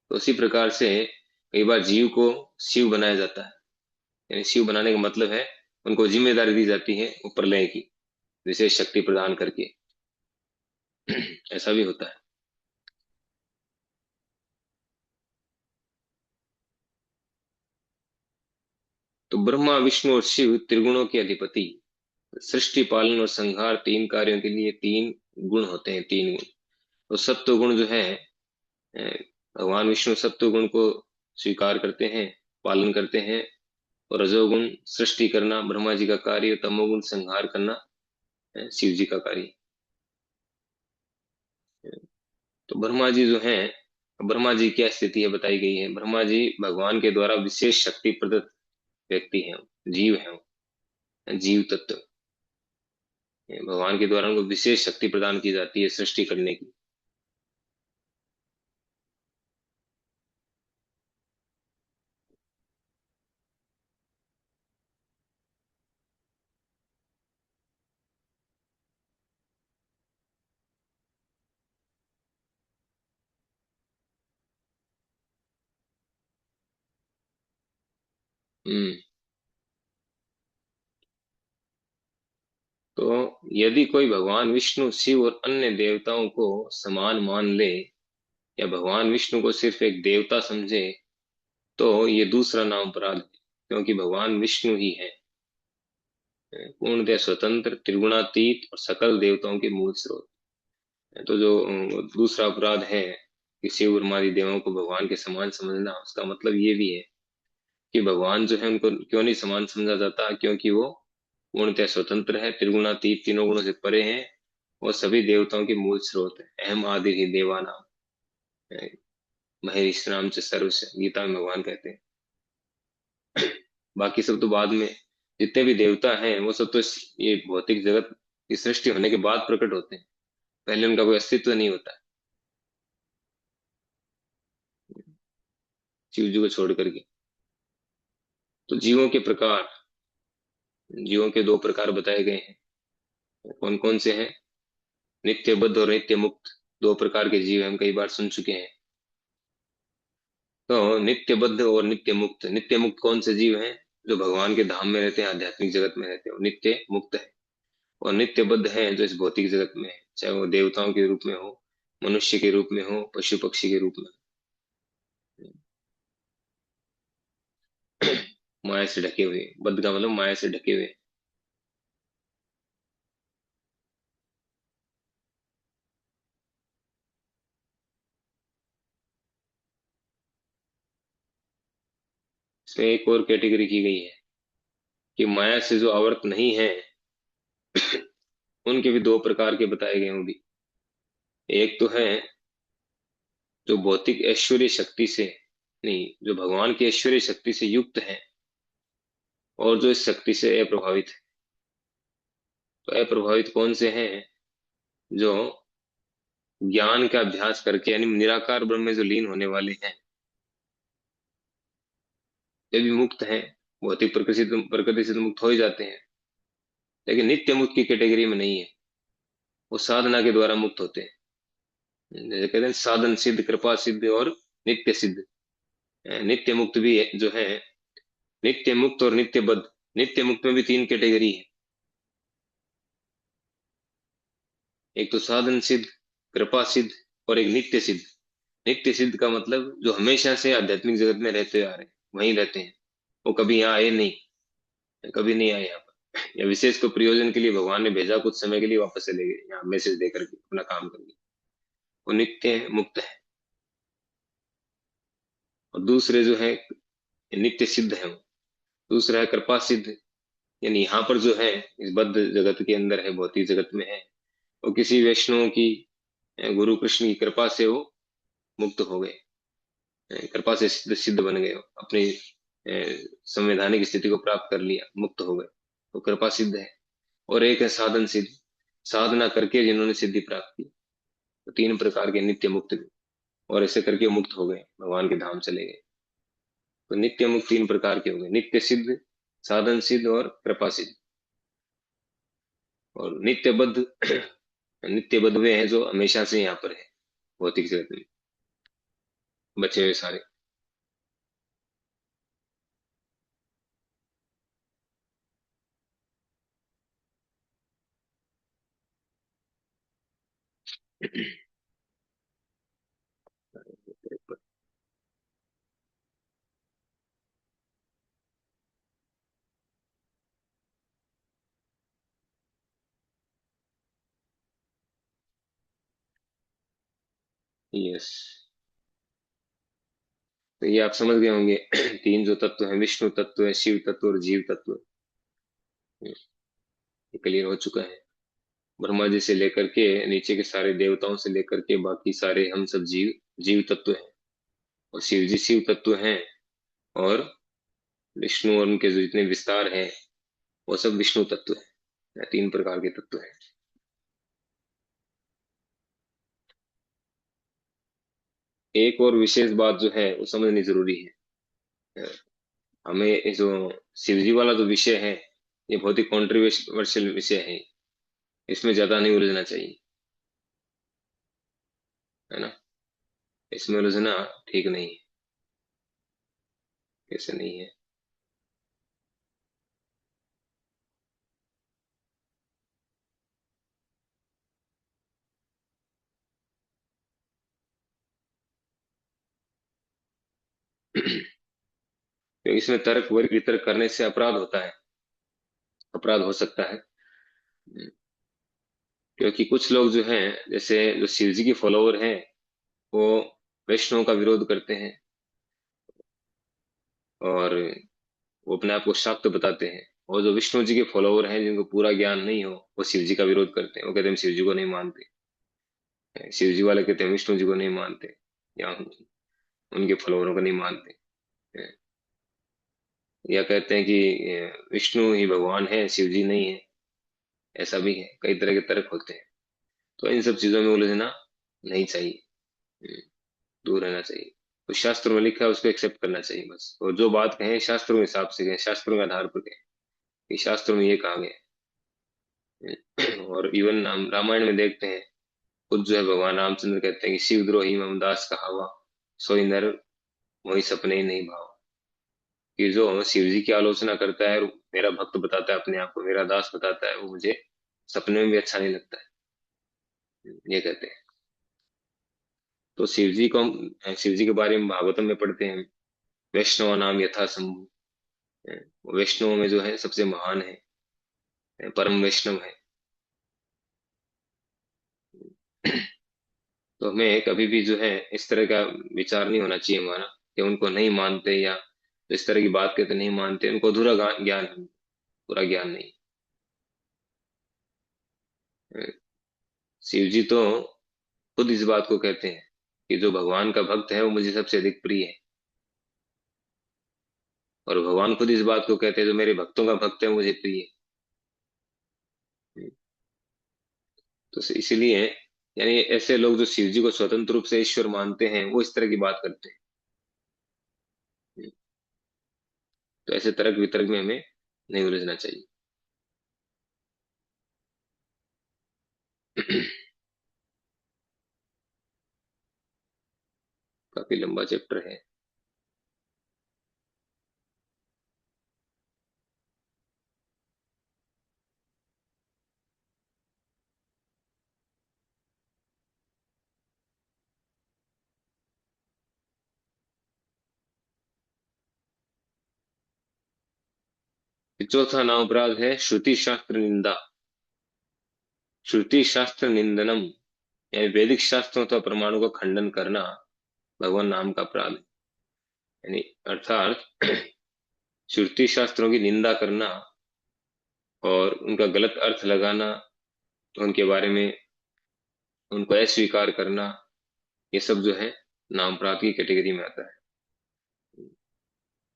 तो उसी प्रकार से कई बार जीव को शिव बनाया जाता है। यानी शिव बनाने का मतलब है उनको जिम्मेदारी दी जाती है वो प्रलय की, विशेष शक्ति प्रदान करके। ऐसा भी होता है। तो ब्रह्मा, विष्णु और शिव त्रिगुणों के अधिपति। सृष्टि, पालन और संहार तीन कार्यों के लिए तीन गुण होते हैं, तीन गुण। तो सत्व गुण जो है, अ, भगवान विष्णु सत्व गुण को स्वीकार करते हैं, पालन करते हैं। और रजोगुण सृष्टि करना ब्रह्मा जी का कार्य, तमोगुण संहार करना शिव जी का कार्य। तो ब्रह्मा जी जो हैं, ब्रह्मा जी क्या स्थिति है बताई गई है। ब्रह्मा जी भगवान के द्वारा विशेष शक्ति प्रदत्त व्यक्ति हैं, जीव हैं, जीव तत्व। भगवान के द्वारा उनको विशेष शक्ति प्रदान की जाती है सृष्टि करने की। हम्म। तो यदि कोई भगवान विष्णु, शिव और अन्य देवताओं को समान मान ले या भगवान विष्णु को सिर्फ एक देवता समझे तो ये दूसरा नाम अपराध है, क्योंकि भगवान विष्णु ही है पूर्णतः स्वतंत्र, त्रिगुणातीत और सकल देवताओं के मूल स्रोत। तो जो दूसरा अपराध है कि शिव और आदि देवों को भगवान के समान समझना, उसका मतलब ये भी है कि भगवान जो है उनको क्यों नहीं समान समझा जाता, क्योंकि वो पूर्णतः स्वतंत्र है, त्रिगुणातीत, तीनों गुणों से परे हैं और सभी देवताओं के मूल स्रोत है। अहम आदि ही देवानाम, महेश्वराम च सर्वस्य, गीता में भगवान कहते हैं। बाकी सब तो बाद में, जितने भी देवता हैं वो सब तो ये भौतिक जगत की सृष्टि होने के बाद प्रकट होते हैं, पहले उनका कोई अस्तित्व नहीं होता शिव जी को छोड़ करके। तो जीवों के प्रकार, जीवों के दो प्रकार बताए गए हैं। कौन कौन से हैं? नित्य बद्ध और नित्य मुक्त, दो प्रकार के जीव हम कई बार सुन चुके हैं। तो नित्य बद्ध और नित्य मुक्त, नित्य मुक्त कौन से जीव हैं? जो भगवान के धाम में रहते हैं, आध्यात्मिक जगत में रहते हैं, वो नित्य मुक्त है। और नित्य बद्ध हैं जो इस भौतिक जगत में है, चाहे वो देवताओं के रूप में हो, मनुष्य के रूप में हो, पशु पक्षी के रूप में। माया से ढके हुए, बद्ध का मतलब माया से ढके हुए। इसमें एक और कैटेगरी की गई है कि माया से जो आवर्त नहीं है उनके भी दो प्रकार के बताए गए हैं वो भी। एक तो है जो भौतिक ऐश्वर्य शक्ति से नहीं, जो भगवान की ऐश्वर्य शक्ति से युक्त है और जो इस शक्ति से अप्रभावित है। तो अप्रभावित कौन से हैं? जो ज्ञान का अभ्यास करके, यानी निराकार ब्रह्म में जो लीन होने वाले हैं, ये भी मुक्त हैं। भौतिक प्रकृति से तो मुक्त हो ही जाते हैं, लेकिन नित्य मुक्त की कैटेगरी में नहीं है, वो साधना के द्वारा मुक्त होते हैं। जैसे कहते हैं साधन सिद्ध, कृपा सिद्ध और नित्य सिद्ध। नित्य मुक्त भी है, जो है नित्य मुक्त और नित्य बद्ध। नित्य मुक्त में भी तीन कैटेगरी है, एक तो साधन सिद्ध, कृपा सिद्ध और एक नित्य सिद्ध। नित्य सिद्ध का मतलब जो हमेशा से आध्यात्मिक जगत में रहते आ रहे हैं, वहीं रहते हैं, वो कभी यहाँ आए नहीं, कभी नहीं आए यहाँ पर, या विशेष को प्रयोजन के लिए भगवान ने भेजा, कुछ समय के लिए वापस चले गए यहाँ मैसेज दे करके अपना काम करके। वो नित्य मुक्त है। और दूसरे जो है नित्य सिद्ध है वो। दूसरा है कृपा सिद्ध, यानी यहाँ पर जो है इस बद्ध जगत के अंदर है, भौतिक जगत में है, वो किसी वैष्णव की, गुरु कृष्ण की कृपा से वो मुक्त हो गए, कृपा से सिद्ध सिद्ध बन गए, अपनी संवैधानिक स्थिति को प्राप्त कर लिया, मुक्त हो गए, तो कृपा सिद्ध है। और एक है साधन सिद्ध, साधना करके जिन्होंने सिद्धि प्राप्त की। तो तीन प्रकार के नित्य मुक्त भी, और ऐसे करके मुक्त हो गए, भगवान के धाम चले गए। तो नित्य मुक्त तीन प्रकार के हो गए, नित्य सिद्ध, साधन सिद्ध और कृपा सिद्ध। और नित्य बद्ध नित्य बद्ध वे हैं जो हमेशा से यहाँ पर है, भौतिक जगत में बचे हुए सारे। यस, तो ये आप समझ गए होंगे तीन जो तत्व है, विष्णु तत्व है, शिव तत्व और जीव तत्व, ये क्लियर हो चुका है। ब्रह्मा जी से लेकर के नीचे के सारे देवताओं से लेकर के बाकी सारे हम सब जीव, जीव तत्व हैं। और शिव जी शिव तत्व हैं, और विष्णु और उनके जो जितने विस्तार हैं वो सब विष्णु तत्व है। तीन प्रकार के तत्व हैं। एक और विशेष बात जो है वो समझनी जरूरी है। हमें ये जो शिव जी वाला जो विषय है, ये बहुत ही कॉन्ट्रोवर्शियल विषय है, इसमें ज्यादा नहीं उलझना चाहिए, है ना। इसमें उलझना ठीक नहीं है। कैसे नहीं है? तो इसमें तर्क वितर्क करने से अपराध होता है, अपराध हो सकता है। क्योंकि कुछ लोग जो हैं, जैसे जो शिव जी के फॉलोवर हैं, वो वैष्णव का विरोध करते हैं और वो अपने आप को शाक्त बताते हैं। और जो विष्णु जी के फॉलोवर हैं, जिनको पूरा ज्ञान नहीं हो, वो शिव जी का विरोध करते हैं। वो कहते हैं हम शिव जी को नहीं मानते। शिव जी वाले कहते हैं विष्णु जी को नहीं मानते, या उनके फॉलोवरों को नहीं मानते। या कहते हैं कि विष्णु ही भगवान है, शिव जी नहीं है। ऐसा भी है, कई तरह के तर्क होते हैं। तो इन सब चीजों में उलझना नहीं चाहिए, दूर रहना चाहिए। तो शास्त्रों में लिखा है उसको एक्सेप्ट करना चाहिए बस। और जो बात कहें शास्त्रों के हिसाब से कहें, शास्त्रों के आधार पर कहें कि शास्त्रों में ये कहा गया है। और इवन हम रामायण में देखते हैं, खुद जो है भगवान रामचंद्र कहते हैं कि शिवद्रोही मम दास कहावा, सोई नर मोहि सपने ही नहीं भाव। कि जो शिव जी की आलोचना करता है और मेरा भक्त बताता है अपने आप को, मेरा दास बताता है, वो मुझे सपने में भी अच्छा नहीं लगता है, ये कहते हैं। तो शिव जी को शिव जी के बारे में भागवतम में पढ़ते हैं, वैष्णव नाम यथा शंभु। वैष्णव में जो है सबसे महान है, परम वैष्णव है। तो हमें कभी भी जो है इस तरह का विचार नहीं होना चाहिए हमारा कि उनको नहीं मानते, या इस तरह की बात कहते नहीं मानते, उनको अधूरा ज्ञान है, पूरा ज्ञान नहीं। शिव जी तो खुद इस बात को कहते हैं कि जो भगवान का भक्त है वो मुझे सबसे अधिक प्रिय है। और भगवान खुद इस बात को कहते हैं जो मेरे भक्तों का भक्त है वो मुझे प्रिय है। तो इसीलिए यानी ऐसे लोग जो शिव जी को स्वतंत्र रूप से ईश्वर मानते हैं, वो इस तरह की बात करते हैं। तो ऐसे तर्क वितर्क में हमें नहीं उलझना चाहिए। काफी लंबा चैप्टर है। चौथा नाम अपराध है श्रुति शास्त्र निंदा। श्रुति शास्त्र निंदनम, यानी वैदिक शास्त्रों तथा प्रमाणों का खंडन करना भगवान नाम का अपराध है। यानी अर्थात श्रुति शास्त्रों की निंदा करना और उनका गलत अर्थ लगाना, तो उनके बारे में उनको अस्वीकार करना, ये सब जो है नाम अपराध की कैटेगरी में आता है।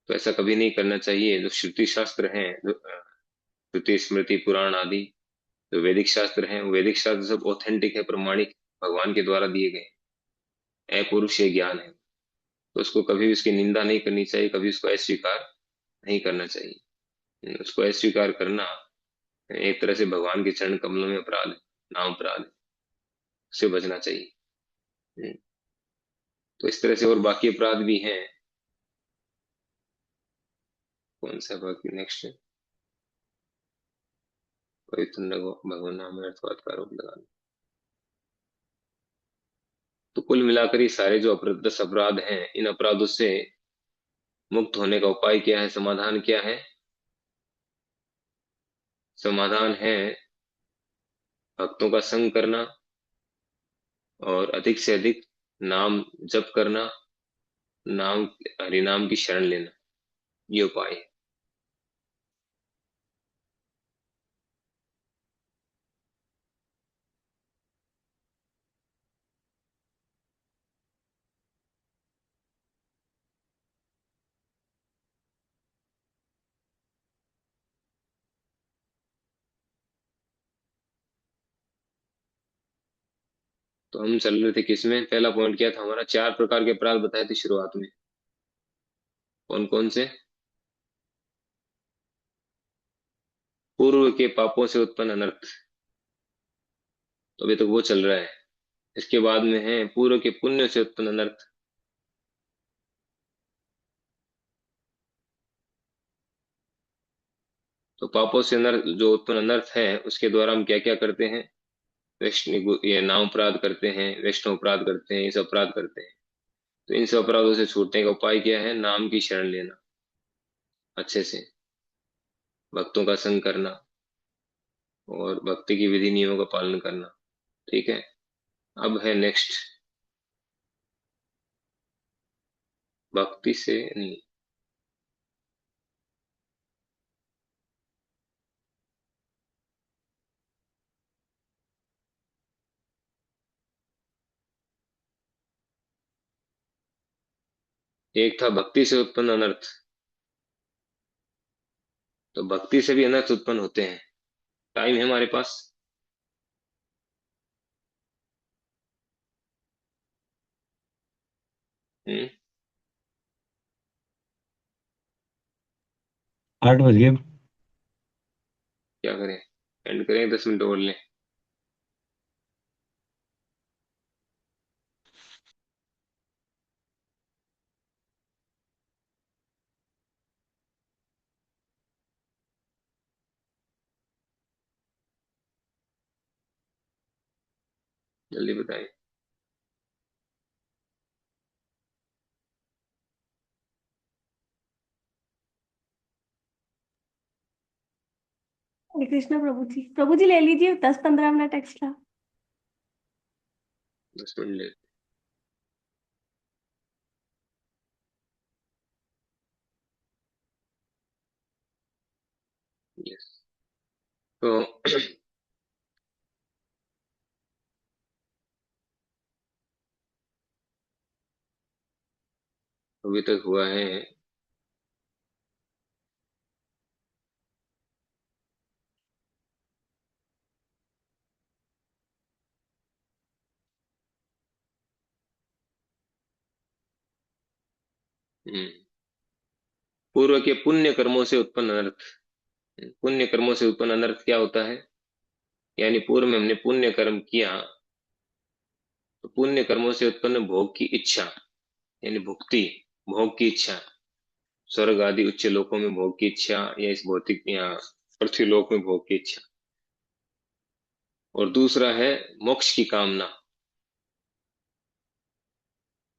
तो ऐसा कभी नहीं करना चाहिए। जो श्रुति शास्त्र हैं, जो श्रुति स्मृति पुराण आदि जो वैदिक शास्त्र हैं, वो वैदिक शास्त्र सब ऑथेंटिक है, प्रमाणिक, भगवान के द्वारा दिए गए अपौरुषीय ज्ञान है। तो उसको कभी भी उसकी निंदा नहीं करनी चाहिए, कभी उसको अस्वीकार नहीं करना चाहिए। उसको अस्वीकार करना एक तरह से भगवान के चरण कमलों में अपराध है, नाम अपराध है, उससे बचना चाहिए। तो इस तरह से और बाकी अपराध भी हैं। कौन सा बाकी नेक्स्ट है? पवित्र भगवान नाम में अर्थवाद का आरोप लगाना। तो कुल मिलाकर ये सारे जो 10 अपराध हैं, इन अपराधों से मुक्त होने का उपाय क्या है, समाधान क्या है? समाधान है भक्तों का संग करना और अधिक से अधिक नाम जप करना, नाम हरि नाम की शरण लेना, ये उपाय है। तो हम चल रहे थे किसमें? पहला पॉइंट क्या था हमारा? 4 प्रकार के अपराध बताए थे शुरुआत में। कौन कौन से? पूर्व के पापों से उत्पन्न अनर्थ, तो अभी तक वो चल रहा है। इसके बाद में है पूर्व के पुण्य से उत्पन्न अनर्थ। तो पापों से अनर्थ, जो उत्पन्न अनर्थ है, उसके द्वारा हम क्या क्या करते हैं? वैष्णव ये नाम अपराध करते हैं, वैष्णव अपराध करते हैं, इस अपराध करते हैं। तो इन सब अपराधों से छूटने का उपाय क्या है? नाम की शरण लेना, अच्छे से भक्तों का संग करना और भक्ति की विधि नियमों का पालन करना। ठीक है। अब है नेक्स्ट, भक्ति से नहीं, एक था भक्ति से उत्पन्न अनर्थ। तो भक्ति से भी अनर्थ उत्पन्न होते हैं। टाइम है हमारे पास? हम्म। 8 बज गए। क्या करें? एंड करें? 10 मिनट और लें? जल्दी बताएं। हरे कृष्णा प्रभु जी ले लीजिए 10-15 मिनट एक्स्ट्रा। 10 मिनट ले। यस। तो अभी तक हुआ है पूर्व के पुण्य कर्मों से उत्पन्न अनर्थ। पुण्य कर्मों से उत्पन्न अनर्थ क्या होता है? यानी पूर्व में हमने पुण्य कर्म किया, तो पुण्य कर्मों से उत्पन्न भोग की इच्छा, यानी भुक्ति, भोग की इच्छा, स्वर्ग आदि उच्च लोकों में भोग की इच्छा, या इस भौतिक या पृथ्वी लोक में भोग की इच्छा। और दूसरा है मोक्ष की कामना।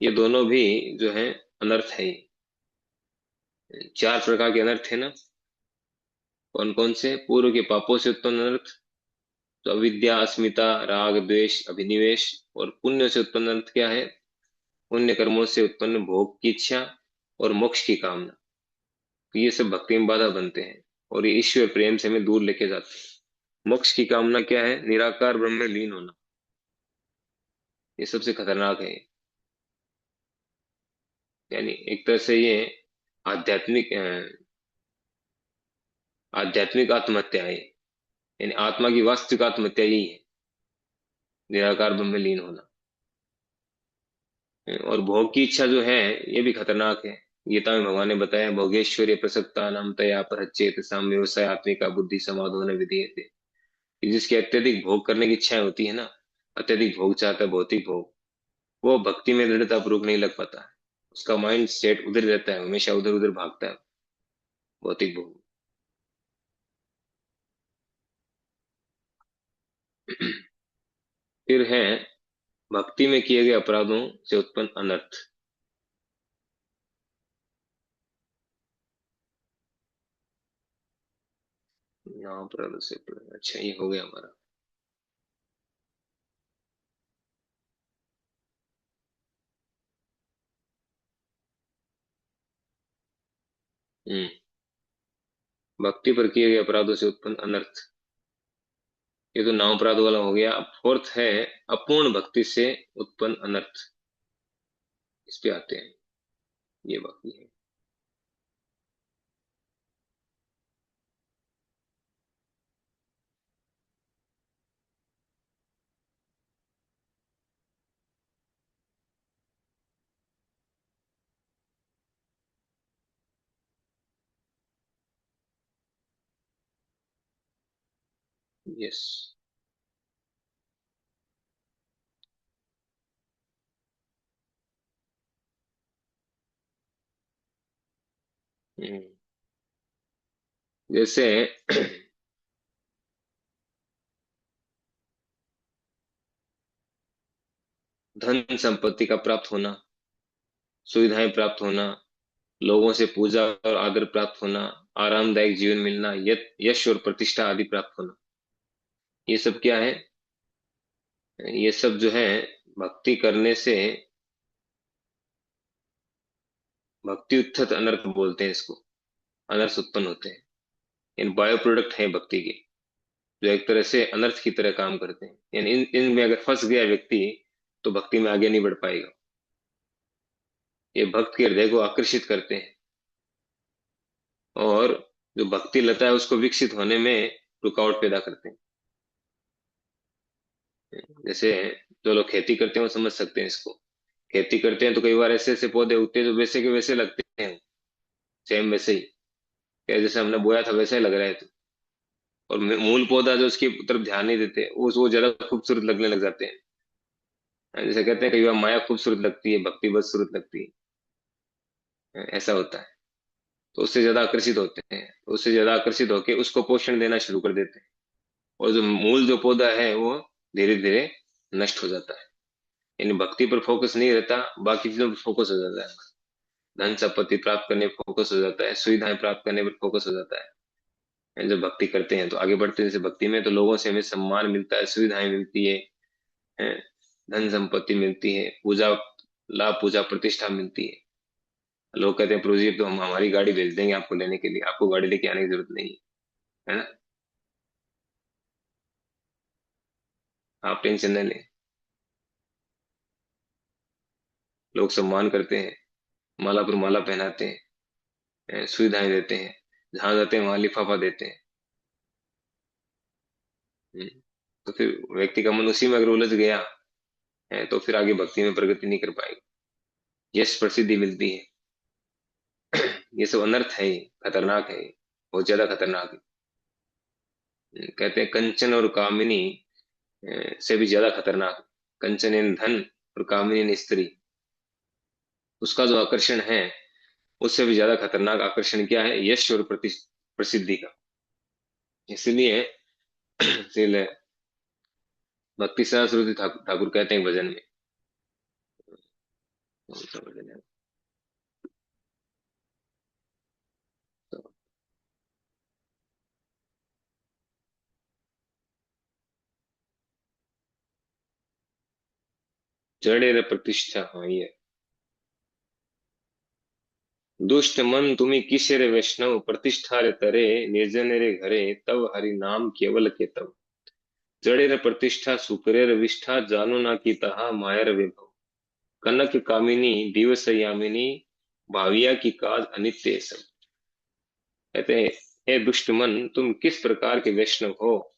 ये दोनों भी जो है अनर्थ है। 4 प्रकार के अनर्थ है ना? कौन कौन से? पूर्व के पापों से उत्पन्न अनर्थ, तो अविद्या, अस्मिता, राग, द्वेष, अभिनिवेश। और पुण्य से उत्पन्न अनर्थ क्या है? पुण्य कर्मों से उत्पन्न भोग की इच्छा और मोक्ष की कामना। तो ये सब भक्ति में बाधा बनते हैं और ये ईश्वर प्रेम से हमें दूर लेके जाते हैं। मोक्ष की कामना क्या है? निराकार ब्रह्म में लीन होना। ये सबसे खतरनाक है। यानी एक तरह से ये आध्यात्मिक आध्यात्मिक आत्महत्या है। यानी आत्मा की वास्तविक आत्महत्या यही है, निराकार ब्रह्म में लीन होना। और भोग की इच्छा जो है ये भी खतरनाक है। गीता में भगवान ने बताया, भोगेश्वर्य प्रसक्ता नाम तया परच्चेत साम व्यवसाय आत्मिका बुद्धि समाधो न विधीयते। कि जिसकी अत्यधिक भोग करने की इच्छाएं होती है ना, अत्यधिक भोग चाहता है, भौतिक भोग, वो भक्ति में दृढ़ता पूर्वक नहीं लग पाता है। उसका माइंड सेट उधर रहता है, हमेशा उधर उधर भागता है, भौतिक भोग। फिर है भक्ति में किए गए अपराधों से उत्पन्न अनर्थ। यहाँ अपराध से, अच्छा ये हो गया हमारा। हम्म। भक्ति पर किए गए अपराधों से उत्पन्न अनर्थ, ये तो नाम अपराध वाला हो गया। अब फोर्थ है अपूर्ण भक्ति से उत्पन्न अनर्थ। इस पे आते हैं, ये बाकी है। यस। जैसे धन संपत्ति का प्राप्त होना, सुविधाएं प्राप्त होना, लोगों से पूजा और आदर प्राप्त होना, आरामदायक जीवन मिलना, यश और प्रतिष्ठा आदि प्राप्त होना, ये सब क्या है? ये सब जो है भक्ति करने से, भक्ति उत्थत अनर्थ बोलते हैं इसको, अनर्थ उत्पन्न होते हैं। इन बायो प्रोडक्ट है भक्ति के, जो एक तरह से अनर्थ की तरह काम करते हैं। यानी इनमें अगर फंस गया व्यक्ति तो भक्ति में आगे नहीं बढ़ पाएगा। ये भक्त के हृदय को आकर्षित करते हैं और जो भक्ति लता है उसको विकसित होने में रुकावट पैदा करते हैं। जैसे जो लोग खेती करते हैं वो समझ सकते हैं इसको। खेती करते हैं तो कई बार ऐसे ऐसे पौधे उगते हैं जो वैसे के वैसे लगते हैं, सेम वैसे ही, क्या जैसे हमने बोया था वैसा ही लग रहा है तो। और मूल पौधा जो उसकी तरफ ध्यान नहीं देते वो ज्यादा खूबसूरत लगने लग जाते हैं। जैसे कहते हैं कई बार माया खूबसूरत लगती है, भक्ति बदसूरत लगती है, ऐसा होता है। तो उससे ज्यादा आकर्षित होते हैं, तो उससे ज्यादा आकर्षित होकर उसको पोषण देना शुरू कर देते हैं, और जो मूल जो पौधा है वो धीरे धीरे नष्ट हो जाता है। यानी भक्ति पर फोकस नहीं रहता, बाकी चीजों पर फोकस हो जाता है। धन संपत्ति प्राप्त करने पर फोकस हो जाता है, सुविधाएं प्राप्त करने पर फोकस हो जाता है। जब भक्ति करते हैं तो आगे बढ़ते हैं, जैसे भक्ति में तो लोगों से हमें सम्मान मिलता है, सुविधाएं मिलती है, धन संपत्ति मिलती है, पूजा लाभ, पूजा प्रतिष्ठा मिलती है। लोग कहते हैं प्रभु जी तो हम हमारी गाड़ी भेज देंगे आपको लेने के लिए, आपको गाड़ी लेके आने की जरूरत नहीं है ना, आप टेंशन न लें। लोग सम्मान करते हैं, माला पर माला पहनाते हैं, सुविधाएं देते हैं, जहां जाते हैं वहां लिफाफा देते हैं। हम्म, तो फिर व्यक्ति का मन उसी में अगर उलझ गया है तो फिर आगे भक्ति में प्रगति नहीं कर पाएगा। यश प्रसिद्धि मिलती है, ये सब अनर्थ है, खतरनाक है, बहुत ज्यादा खतरनाक है। कहते हैं कंचन और कामिनी से भी ज्यादा खतरनाक है। कंचन यानी धन और कामिनी यानी स्त्री, उसका जो आकर्षण है उससे भी ज्यादा खतरनाक आकर्षण क्या है? यश और प्रसिद्धि का। इसलिए इसलिए भक्ति सरस्वती ठाकुर कहते हैं भजन में, कौन सा भजन है तो, जड़े रे प्रतिष्ठा, हाँ ये, दुष्ट मन तुम्हें किसे रे वैष्णव, प्रतिष्ठा रे तरे, निर्जन रे घरे, तव हरि नाम केवल के तव। जड़े रे प्रतिष्ठा सुकरे रे विष्ठा, जानो ना की तहा माया रे विभव। कनक कामिनी दिवस यामिनी, भाविया की काज अनित्य सब। कहते हैं हे दुष्ट मन, तुम किस प्रकार के वैष्णव हो।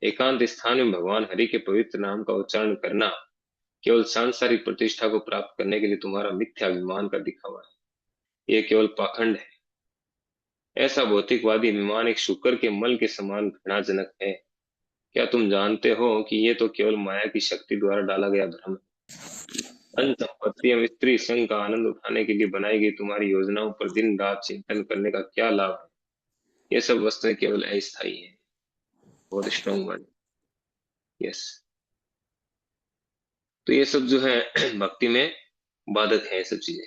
एकांत स्थान में भगवान हरि के पवित्र नाम का उच्चारण करना केवल सांसारिक प्रतिष्ठा को प्राप्त करने के लिए तुम्हारा मिथ्या अभिमान का दिखावा है, यह केवल पाखंड है। ऐसा भौतिकवादी अभिमान एक शुकर के मल के समान घृणाजनक है। क्या तुम जानते हो कि ये तो केवल माया की शक्ति द्वारा डाला गया भ्रम है। धन संपत्ति एवं स्त्री संग का आनंद उठाने के लिए बनाई गई तुम्हारी योजनाओं पर दिन रात चिंतन करने का क्या लाभ है? ये सब वस्तुएं केवल अस्थायी है। बहुत स्ट्रॉन्ग वर्ड। यस। तो ये सब जो है भक्ति में बाधक है, ये सब चीजें।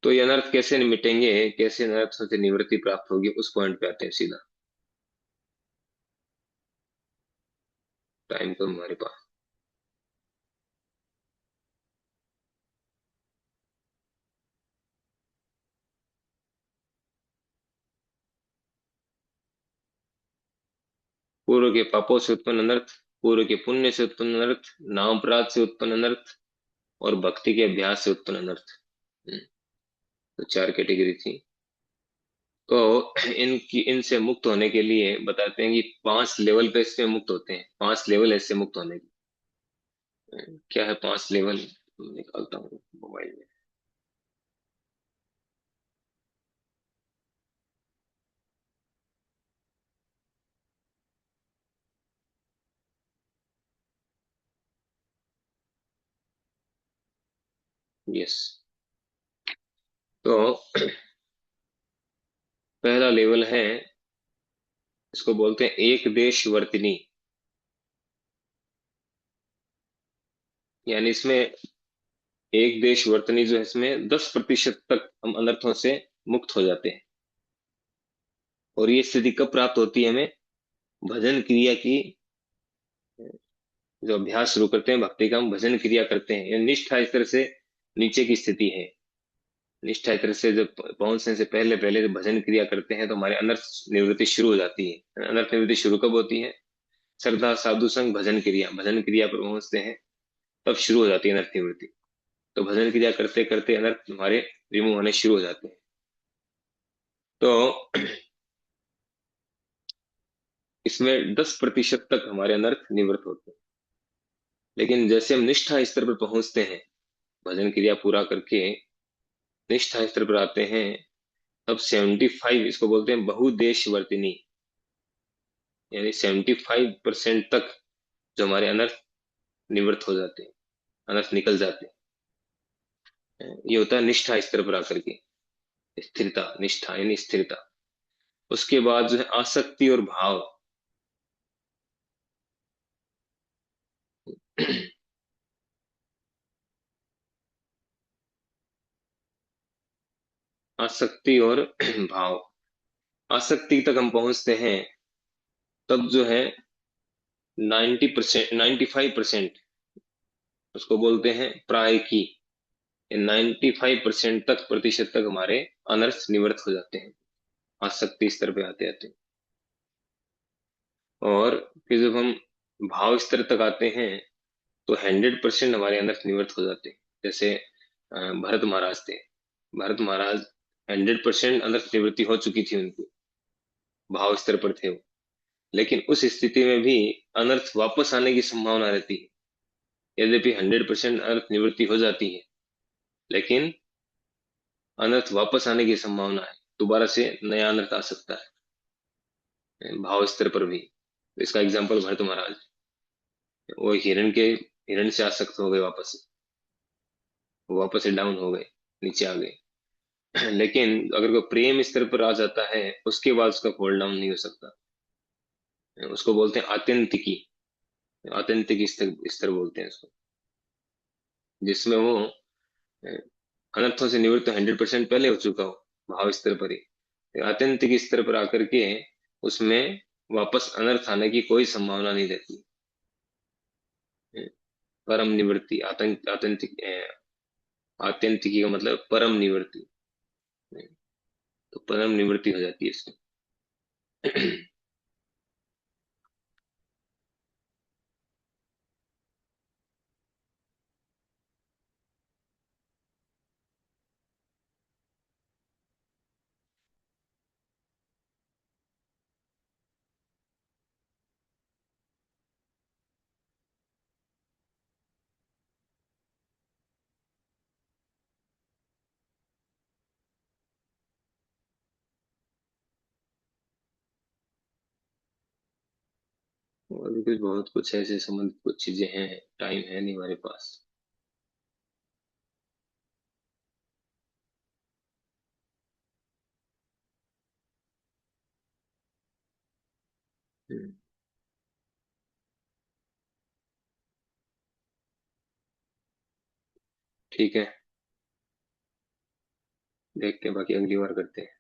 तो ये अनर्थ कैसे मिटेंगे, कैसे अनर्थों से निवृत्ति प्राप्त होगी, उस पॉइंट पे आते हैं सीधा। टाइम तो हमारे पास। पूर्व के पापों से उत्पन्न अनर्थ, पूर्व के पुण्य से उत्पन्न अनर्थ, नाम अपराध से उत्पन्न अनर्थ, और भक्ति के अभ्यास से उत्पन्न अनर्थ। हम्म, तो चार कैटेगरी थी। तो इनकी इनसे मुक्त होने के लिए बताते हैं कि 5 लेवल पे इससे मुक्त होते हैं। 5 लेवल ऐसे मुक्त होने की। क्या है 5 लेवल? निकालता हूँ मोबाइल में। यस। तो पहला लेवल है, इसको बोलते हैं एक देश वर्तिनी। यानी इसमें एक देश वर्तनी जो है इसमें 10% तक हम अनर्थों से मुक्त हो जाते हैं। और ये स्थिति कब प्राप्त होती है हमें? भजन क्रिया की जो अभ्यास शुरू करते हैं, भक्ति का हम भजन क्रिया करते हैं, ये निष्ठा इस तरह से नीचे की स्थिति है। निष्ठा इस तरह से जब पहुंचने से पहले पहले जब भजन क्रिया करते हैं तो हमारे अनर्थ निवृत्ति शुरू हो जाती है। अनर्थ निवृत्ति शुरू कब होती है? श्रद्धा साधु संग भजन क्रिया पर पहुंचते हैं, तब शुरू हो जाती है अनर्थ निवृत्ति। तो भजन क्रिया करते करते अनर्थ हमारे रिमूव होने शुरू हो जाते हैं। तो इसमें 10% तक हमारे अनर्थ निवृत्त होते हैं। लेकिन जैसे हम निष्ठा स्तर पर पहुंचते हैं, भजन क्रिया पूरा करके निष्ठा स्तर पर आते हैं, तब 75, इसको बोलते हैं बहुदेश वर्तिनी, यानी 75% तक जो हमारे अनर्थ निवृत्त हो जाते हैं, अनर्थ निकल जाते हैं। ये होता है निष्ठा स्तर पर आकर के स्थिरता। निष्ठा यानी स्थिरता। उसके बाद जो है आसक्ति और भाव। आसक्ति और भाव। आसक्ति तक हम पहुंचते हैं तब जो है 90%, 95%, उसको बोलते हैं प्राय की। 95% तक प्रतिशत तक हमारे अनर्थ निवृत्त हो जाते हैं आसक्ति स्तर पे आते आते। और फिर जब हम भाव स्तर तक आते हैं तो 100% हमारे अनर्थ निवृत्त हो जाते हैं। जैसे भरत महाराज थे। भरत महाराज 100% अनर्थ निवृत्ति हो चुकी थी उनकी, भाव स्तर पर थे वो। लेकिन उस स्थिति में भी अनर्थ वापस आने की संभावना रहती है। यद्यपि 100% अनर्थ निवृत्ति हो जाती है, लेकिन अनर्थ वापस आने की संभावना है, दोबारा से नया अनर्थ आ सकता है भाव स्तर पर भी। इसका एग्जाम्पल भरत महाराज, वो हिरण से आसक्त हो गए, वापस वो वापस से डाउन हो गए, नीचे आ गए। लेकिन अगर कोई प्रेम स्तर पर आ जाता है, उसके बाद उसका फॉल डाउन नहीं हो सकता। उसको बोलते हैं आत्यंतिकी। आत्यंतिक स्तर स्तर बोलते हैं उसको, जिसमें वो अनर्थों से निवृत्त 100% पहले हो चुका हो भाव स्तर पर ही। आत्यंतिक स्तर पर आकर के उसमें वापस अनर्थ आने की कोई संभावना नहीं रहती। परम निवृत्ति, आत्यंतिकी का मतलब परम निवृत्ति। तो परम निवृत्ति हो जाती है इसमें। और भी कुछ बहुत कुछ ऐसे संबंधित कुछ चीजें हैं, टाइम है नहीं हमारे पास। हम्म, ठीक है, देखते हैं, बाकी अगली बार करते हैं।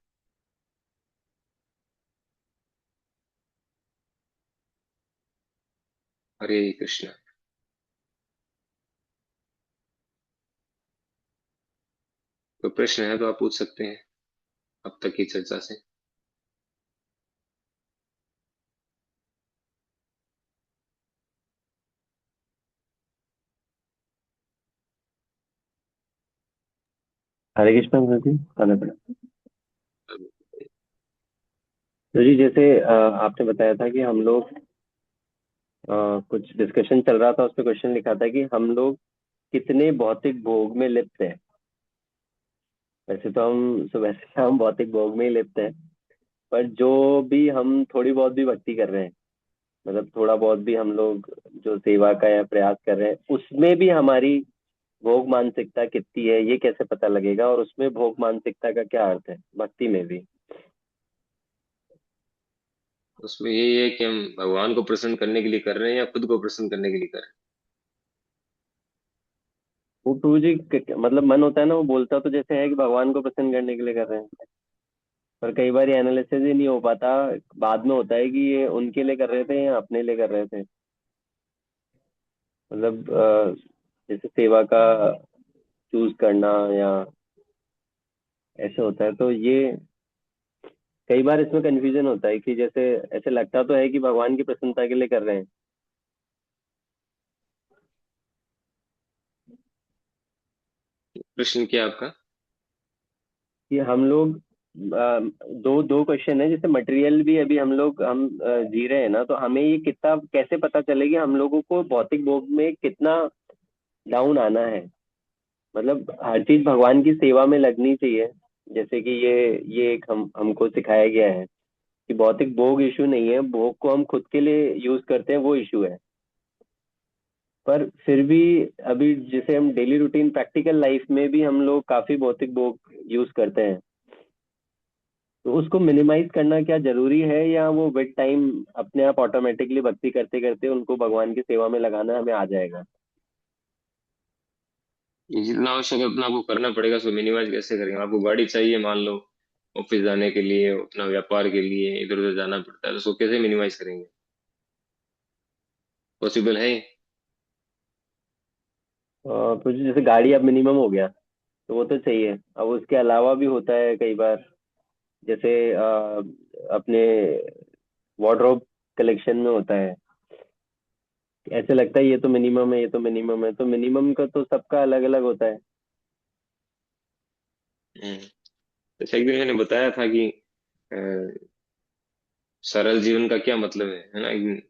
हरे कृष्ण। कोई प्रश्न है तो आप पूछ सकते हैं अब तक की चर्चा से। हरे कृष्णा गुरु जी। खाना पड़ा। तो जी जैसे आपने बताया था कि हम लोग कुछ डिस्कशन चल रहा था, उस पर क्वेश्चन लिखा था कि हम लोग कितने भौतिक भोग में लिप्त हैं। वैसे हम भौतिक भोग में ही लिप्त हैं, पर जो भी हम थोड़ी बहुत भी भक्ति कर रहे हैं, मतलब थोड़ा बहुत भी हम लोग जो सेवा का या प्रयास कर रहे हैं, उसमें भी हमारी भोग मानसिकता कितनी है, ये कैसे पता लगेगा? और उसमें भोग मानसिकता का क्या अर्थ है भक्ति में भी? उसमें यही है कि हम भगवान को प्रसन्न करने के लिए कर रहे हैं या खुद को प्रसन्न करने के लिए कर रहे वो प्रभु जी मतलब मन होता है ना, वो बोलता तो जैसे है कि भगवान को प्रसन्न करने के लिए कर रहे हैं, पर कई बार ये एनालिसिस ही नहीं हो पाता। बाद में होता है कि ये उनके लिए कर रहे थे या अपने लिए कर रहे थे। मतलब जैसे सेवा का चूज करना या ऐसे होता है, तो ये कई बार इसमें कंफ्यूजन होता है कि जैसे ऐसे लगता तो है कि भगवान की प्रसन्नता के लिए कर रहे हैं। प्रश्न क्या है आपका? कि हम लोग दो दो क्वेश्चन है, जैसे मटेरियल भी अभी हम जी रहे हैं ना, तो हमें ये कितना कैसे पता चलेगी हम लोगों को भौतिक भोग में कितना डाउन आना है। मतलब हर चीज भगवान की सेवा में लगनी चाहिए। जैसे कि ये एक हमको सिखाया गया है कि भौतिक भोग इशू नहीं है, भोग को हम खुद के लिए यूज करते हैं वो इशू है। पर फिर भी अभी जैसे हम डेली रूटीन प्रैक्टिकल लाइफ में भी हम लोग काफी भौतिक भोग यूज करते हैं, तो उसको मिनिमाइज करना क्या जरूरी है, या वो विद टाइम अपने आप ऑटोमेटिकली भक्ति करते करते उनको भगवान की सेवा में लगाना हमें आ जाएगा। ये जितना आवश्यक है उतना आपको करना पड़ेगा, उसको मिनिमाइज कैसे करेंगे? आपको गाड़ी चाहिए मान लो, ऑफिस जाने के लिए, अपना व्यापार के लिए इधर उधर जाना पड़ता है, तो उसको कैसे मिनिमाइज करेंगे? पॉसिबल है? तो जैसे गाड़ी अब मिनिमम हो गया, तो वो तो चाहिए। अब उसके अलावा भी होता है कई बार, जैसे अपने वार्डरोब कलेक्शन में होता है, ऐसे लगता है ये तो मिनिमम है, ये तो मिनिमम है, तो मिनिमम का तो सबका अलग अलग होता है। हम्म। जैसे एक दिन मैंने बताया था कि अ, सरल जीवन का क्या मतलब है ना? एक दिन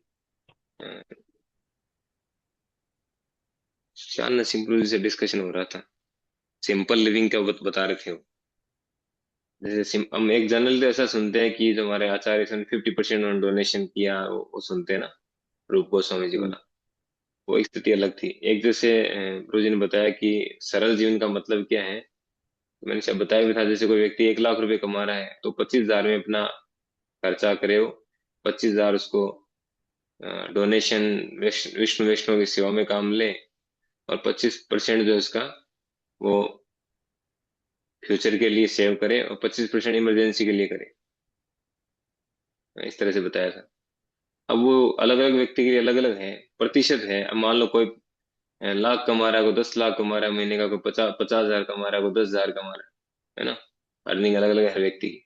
चांद सिंपल से डिस्कशन हो रहा था, सिंपल लिविंग का बता रहे थे वो। जैसे हम एक जनरल तो ऐसा सुनते हैं कि जो हमारे आचार्य सन 50% उन्होंने डोनेशन किया, वो सुनते हैं ना, रूप गोस्वामी जी हम्म। वाला। वो एक स्थिति अलग थी। एक जैसे गुरु जी ने बताया कि सरल जीवन का मतलब क्या है, तो मैंने सब बताया भी था। जैसे कोई व्यक्ति 1 लाख रुपए कमा रहा है तो 25,000 में अपना खर्चा करे वो, 25,000 उसको डोनेशन विष्णु वैष्णव की सेवा में काम ले, और 25% जो है उसका वो फ्यूचर के लिए सेव करे, और 25% इमरजेंसी के लिए करे। इस तरह से बताया था। अब वो अलग अलग व्यक्ति के लिए अलग अलग है, प्रतिशत है। अब मान लो कोई लाख कमा रहा है, कोई 10 लाख कमा रहा है महीने का, कोई 50,000 कमा रहा है, कोई 10,000 कमा रहा है ना? अर्निंग अलग अलग है हर व्यक्ति की।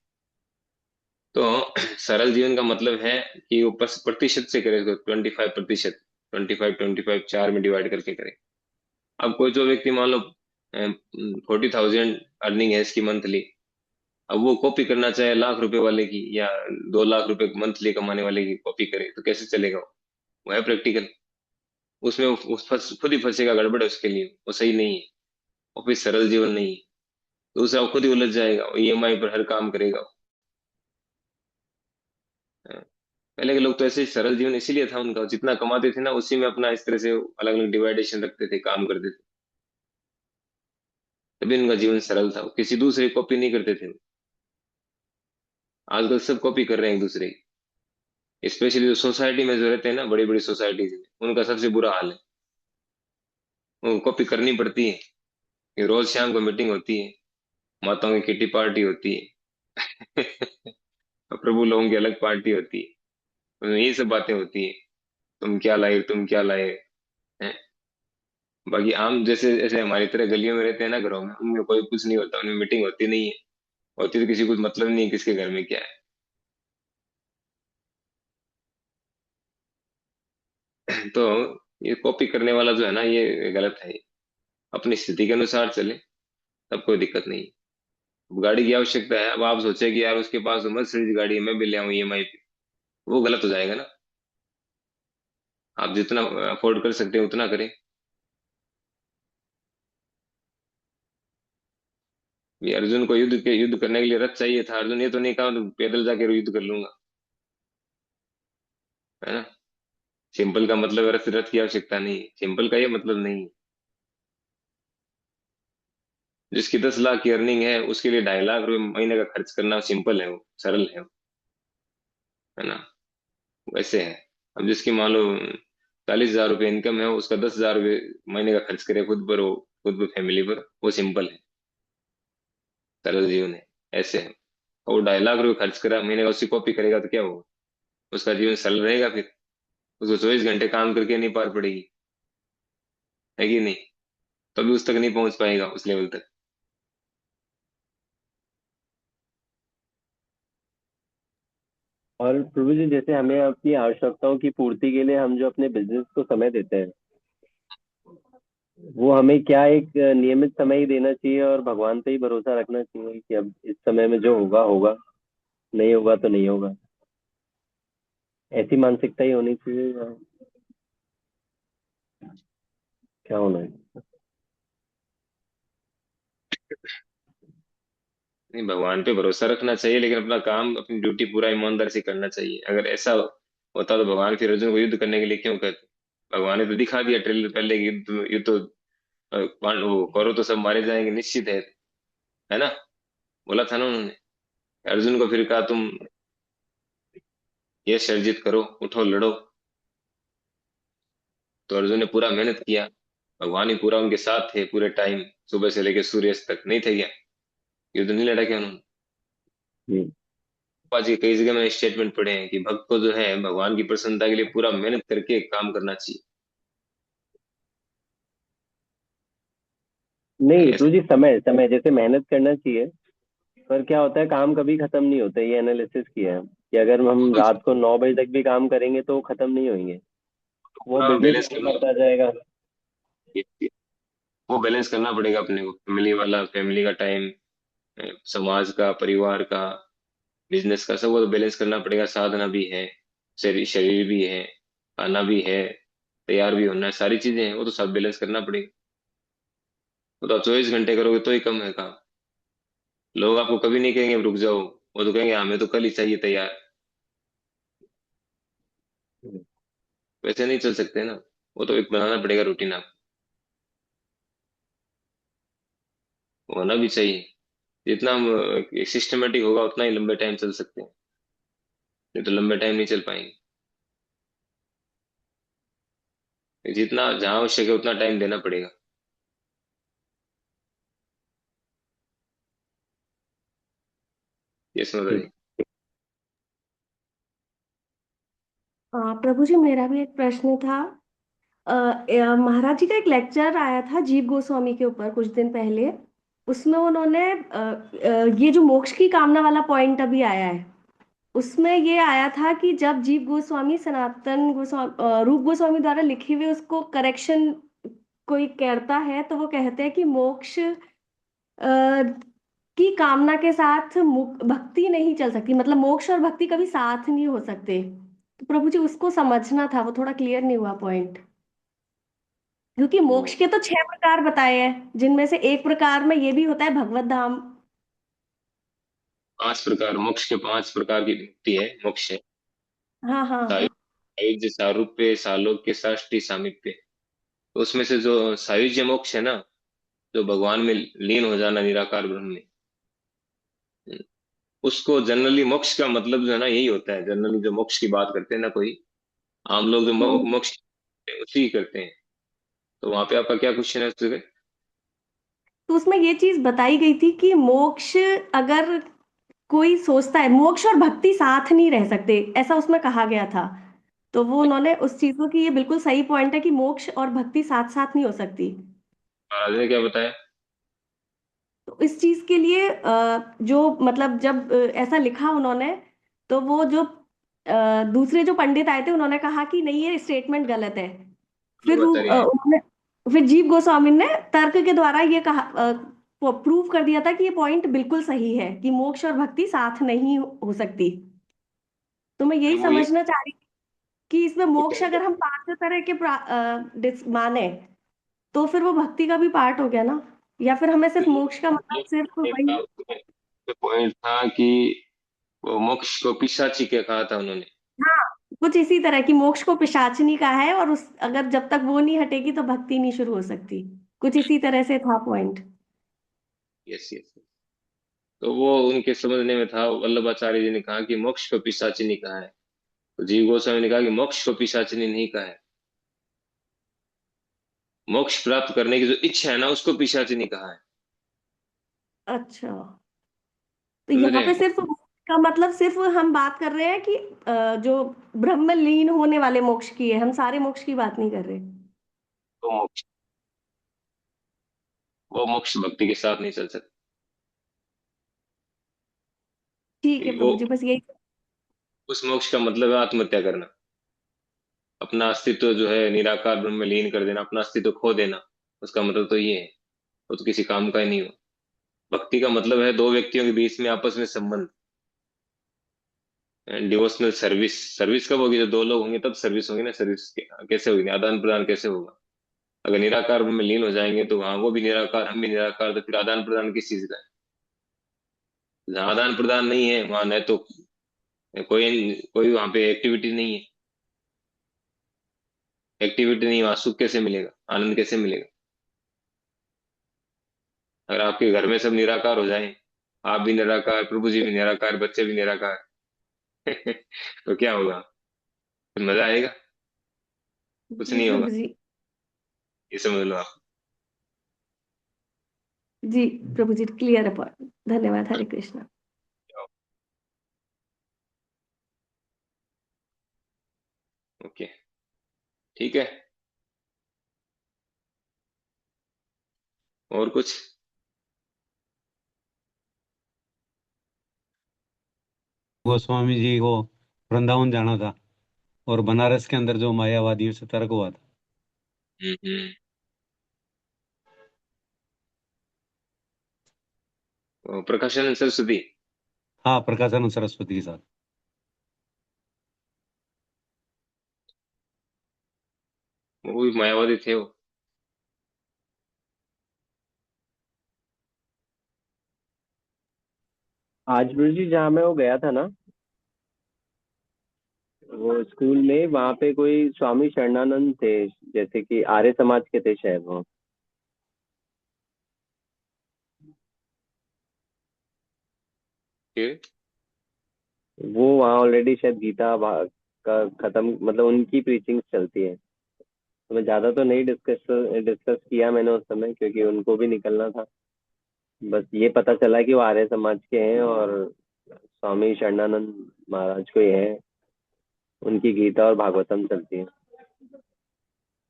तो सरल जीवन का मतलब है कि वो प्रतिशत से करे, 25%, 25 4 में डिवाइड करके करे। अब कोई जो व्यक्ति मान लो 40,000 अर्निंग है इसकी मंथली, अब वो कॉपी करना चाहे 1 लाख रुपए वाले की, या 2 लाख रुपए मंथली कमाने वाले की कॉपी करे, तो कैसे चलेगा? वो है प्रैक्टिकल, उसमें वो खुद ही फंसेगा, गड़बड़ है उसके लिए, वो सही नहीं है, वो फिर सरल जीवन नहीं है। तो उसे वो खुद ही उलझ जाएगा, ईएमआई पर हर काम करेगा। हाँ। पहले के लोग तो ऐसे ही, सरल जीवन इसीलिए था उनका, जितना कमाते थे ना उसी में अपना इस तरह से अलग अलग डिवाइडेशन रखते थे, काम करते थे, तभी उनका जीवन सरल था। वो किसी दूसरे की कॉपी नहीं करते थे। आजकल सब कॉपी कर रहे हैं एक दूसरे की, स्पेशली जो सोसाइटी में जो रहते हैं ना, बड़ी बड़ी सोसाइटीज में, उनका सबसे बुरा हाल है। उनको कॉपी करनी पड़ती है कि रोज शाम को मीटिंग होती है, माताओं की किटी पार्टी होती है और प्रभु लोगों की अलग पार्टी होती है, उसमें यही सब बातें होती है, तुम क्या लाए, तुम क्या लाए हैं? बाकी आम जैसे जैसे हमारी तरह गलियों में रहते हैं ना, घरों में, उनमें कोई कुछ नहीं होता, उनमें मीटिंग होती नहीं है। होती तो किसी को मतलब नहीं है किसके घर में क्या है तो ये कॉपी करने वाला जो है ना, ये गलत है। अपनी स्थिति के अनुसार चले, तब कोई दिक्कत नहीं है। अब गाड़ी की आवश्यकता है, अब आप सोचे कि यार उसके पास तो मर्सिडीज गाड़ी है, मैं भी ले आऊं ईएमआई पे, वो गलत हो जाएगा ना। आप जितना अफोर्ड कर सकते हैं उतना करें। ये अर्जुन को युद्ध करने के लिए रथ चाहिए था, अर्जुन ये तो नहीं कहा तो पैदल जाके युद्ध कर लूंगा, है ना? सिंपल का मतलब रथ रथ की आवश्यकता नहीं है, सिंपल का ये मतलब नहीं है। जिसकी 10 लाख की अर्निंग है उसके लिए 2.5 लाख रुपए महीने का खर्च करना सिंपल है, वो सरल है ना? वैसे है। अब जिसकी मान लो 40,000 रुपये इनकम है, उसका 10,000 रुपये महीने का खर्च करे खुद पर, वो खुद पे फैमिली पर, वो सिंपल है, सरल जीवन है, ऐसे है। और 2.5 लाख रुपए खर्च करा, महीने का उसकी कॉपी करेगा तो क्या होगा? उसका जीवन सरल रहेगा फिर? उसको 24 घंटे काम करके नहीं पार पड़ेगी, है कि नहीं? तभी उस तक नहीं पहुंच पाएगा, उस लेवल तक। और प्रभु जी, जैसे हमें अपनी आवश्यकताओं की पूर्ति के लिए हम जो अपने बिजनेस को समय देते हैं, वो हमें क्या एक नियमित समय ही देना चाहिए और भगवान पे ही भरोसा रखना चाहिए कि अब इस समय में जो होगा होगा, नहीं होगा तो नहीं होगा, ऐसी मानसिकता ही होनी चाहिए या क्या होना है? नहीं, भगवान पे भरोसा रखना चाहिए, लेकिन अपना काम, अपनी ड्यूटी पूरा ईमानदारी से करना चाहिए। अगर ऐसा होता तो भगवान फिर अर्जुन को युद्ध करने के लिए क्यों कहते? भगवान ने तो दिखा दिया ट्रेलर पहले कि युद्ध तो वो कौरव तो सब मारे जाएंगे निश्चित है ना? बोला था ना उन्होंने। अर्जुन को फिर कहा तुम ये अर्जित करो, उठो लड़ो। तो अर्जुन ने पूरा मेहनत किया, भगवान ही पूरा उनके साथ थे पूरे टाइम, सुबह से लेकर सूर्यास्त तक। नहीं थे क्या? युद्ध नहीं लड़ा क्या उन्होंने? हम्म। आज के कई जगह मैंने स्टेटमेंट पढ़े हैं कि भक्त को जो है भगवान की प्रसन्नता के लिए पूरा मेहनत करके काम करना चाहिए। नहीं ऐसा प्रभु जी, समय समय जैसे मेहनत करना चाहिए, पर क्या होता है, काम कभी खत्म नहीं होता। ये एनालिसिस किया है कि अगर हम तो रात को 9 बजे तक भी काम करेंगे तो वो खत्म नहीं होंगे, वो पूरा बिजनेस बैलेंस करना, बढ़ता जाएगा। वो बैलेंस करना पड़ेगा अपने को, फैमिली वाला, फैमिली का टाइम, समाज का, परिवार का, बिजनेस का, सब वो तो बैलेंस करना पड़ेगा। साधना भी है, शरीर शरीर भी है, खाना भी है, तैयार भी होना है, सारी चीजें हैं, वो तो सब बैलेंस करना पड़ेगा। वो तो आप 24 घंटे करोगे तो ही कम है काम। लोग आपको कभी नहीं कहेंगे रुक जाओ, वो तो कहेंगे हमें तो कल ही चाहिए तैयार। वैसे नहीं चल सकते ना, वो तो एक बनाना पड़ेगा रूटीन, आप होना भी चाहिए। जितना हम सिस्टमेटिक होगा उतना ही लंबे टाइम चल सकते हैं, नहीं तो लंबे टाइम नहीं चल पाएंगे। जितना जहाँ आवश्यक है उतना टाइम देना पड़ेगा। ये समझ ठीक। रही? प्रभु जी, मेरा भी एक प्रश्न था। महाराज जी का एक लेक्चर आया था जीव गोस्वामी के ऊपर कुछ दिन पहले। उसमें उन्होंने ये जो मोक्ष की कामना वाला पॉइंट अभी आया है, उसमें ये आया था कि जब जीव गोस्वामी सनातन गोस्वामी रूप गोस्वामी द्वारा लिखे हुए उसको करेक्शन कोई करता है, तो वो कहते हैं कि मोक्ष की कामना के साथ भक्ति नहीं चल सकती, मतलब मोक्ष और भक्ति कभी साथ नहीं हो सकते। तो प्रभु जी, उसको समझना था, वो थोड़ा क्लियर नहीं हुआ पॉइंट। क्योंकि मोक्ष तो के तो 6 प्रकार बताए हैं, जिनमें से एक प्रकार में ये भी होता है भगवत धाम। 5 प्रकार मोक्ष के, 5 प्रकार की मुक्ति है, मोक्ष है। हाँ हाँ। सायुज्य, सारूप्य, सालोक्य, साष्टी, सामीप्य। तो उसमें से जो सायुज्य मोक्ष है ना, जो भगवान में लीन हो जाना, निराकार ब्रह्म में, उसको जनरली मोक्ष का मतलब जो है ना यही होता है। जनरली जो मोक्ष की बात करते हैं ना कोई, आम लोग जो तो, मोक्ष उसी ही करते हैं। तो वहां पे आपका क्या क्वेश्चन है उससे? तो उसमें ये चीज बताई गई थी कि मोक्ष, अगर कोई सोचता है मोक्ष और भक्ति साथ नहीं रह सकते, ऐसा उसमें कहा गया था। तो वो उन्होंने उस चीज को कि ये बिल्कुल सही पॉइंट है कि मोक्ष और भक्ति साथ साथ नहीं हो सकती। महाराज ने क्या बताया? तो इस चीज के लिए जो मतलब जब ऐसा लिखा उन्होंने, तो वो जो दूसरे जो पंडित आए थे उन्होंने कहा कि नहीं, ये स्टेटमेंट गलत है। फिर आचार्य है। उन्होंने, फिर जीव गोस्वामी ने तर्क के द्वारा ये कहा, प्रूव कर दिया था कि ये पॉइंट बिल्कुल सही है कि मोक्ष और भक्ति साथ नहीं हो सकती। तो मैं यही वो ये समझना चाह रही थी कि इसमें मोक्ष अगर हम 5 तरह के माने, तो फिर वो भक्ति का भी पार्ट हो गया ना? या फिर हमें सिर्फ मोक्ष का मतलब सिर्फ वही? पॉइंट था कि वो मोक्ष को पिशाची क्या कहा था उन्होंने। हाँ, कुछ इसी तरह की मोक्ष को पिशाचिनी का है, और उस अगर जब तक वो नहीं हटेगी तो भक्ति नहीं शुरू हो सकती। कुछ इसी तरह से था पॉइंट। Yes yes. तो वो उनके समझने में था। वल्लभाचार्य जी ने कहा कि मोक्ष को पिशाचिनी कहा है, तो जीव गोस्वामी ने कहा कि मोक्ष को पिशाचिनी नहीं कहा है। मोक्ष प्राप्त करने की जो इच्छा है ना, उसको पिशाचिनी कहा है। अच्छा, तो समझ यहाँ रहे पे हैं? सिर्फ का मतलब सिर्फ हम बात कर रहे हैं कि जो ब्रह्म लीन होने वाले मोक्ष की है, हम सारे मोक्ष की बात नहीं कर रहे। वो मोक्ष, वो मोक्ष भक्ति के साथ नहीं चल सकता। ठीक है वो, प्रभु जी, बस यही। उस मोक्ष का मतलब है आत्महत्या करना, अपना अस्तित्व जो है निराकार ब्रह्म में लीन कर देना, अपना अस्तित्व खो देना। उसका मतलब तो ये है। वो तो किसी काम का ही नहीं हुआ। भक्ति का मतलब है दो व्यक्तियों के बीच में आपस में संबंध, डिवोशनल सर्विस। सर्विस कब होगी? जब दो लोग होंगे तब सर्विस होगी ना। सर्विस कैसे होगी? आदान प्रदान कैसे होगा? अगर निराकार में लीन हो जाएंगे तो वहां वो भी निराकार, हम भी निराकार, तो फिर आदान प्रदान किस चीज का है? जहाँ आदान प्रदान नहीं है वहां न तो कोई कोई वहां पे एक्टिविटी नहीं है। एक्टिविटी नहीं, वहां सुख कैसे मिलेगा? आनंद कैसे मिलेगा? अगर आपके घर में सब निराकार हो जाएं, आप भी निराकार, प्रभु जी भी निराकार, बच्चे भी निराकार, तो क्या होगा? फिर मजा आएगा? कुछ जी नहीं होगा। प्रभु जी। ये समझ लो आप। जी प्रभु जी, क्लियर है पॉइंट। धन्यवाद, हरे कृष्णा। ओके, ठीक है। और कुछ? गोस्वामी जी को वृंदावन जाना था और बनारस के अंदर जो मायावादियों से तर्क हुआ था। हम्म। प्रकाशानंद सरस्वती। हाँ, प्रकाशानंद सरस्वती के साथ। वो भी मायावादी थे वो। आज गुरु जी जहाँ मैं वो गया था ना, वो स्कूल में, वहाँ पे कोई स्वामी शरणानंद थे, जैसे कि आर्य समाज के थे शायद वो। फिर वो वहाँ ऑलरेडी शायद गीता का खत्म, मतलब उनकी प्रीचिंग चलती है। तो मैं ज्यादा तो नहीं डिस्कस डिस्कस किया मैंने उस समय, क्योंकि उनको भी निकलना था। बस ये पता चला कि वो आर्य समाज के हैं और स्वामी शरणानंद महाराज को ये है, उनकी गीता और भागवतम चलती है।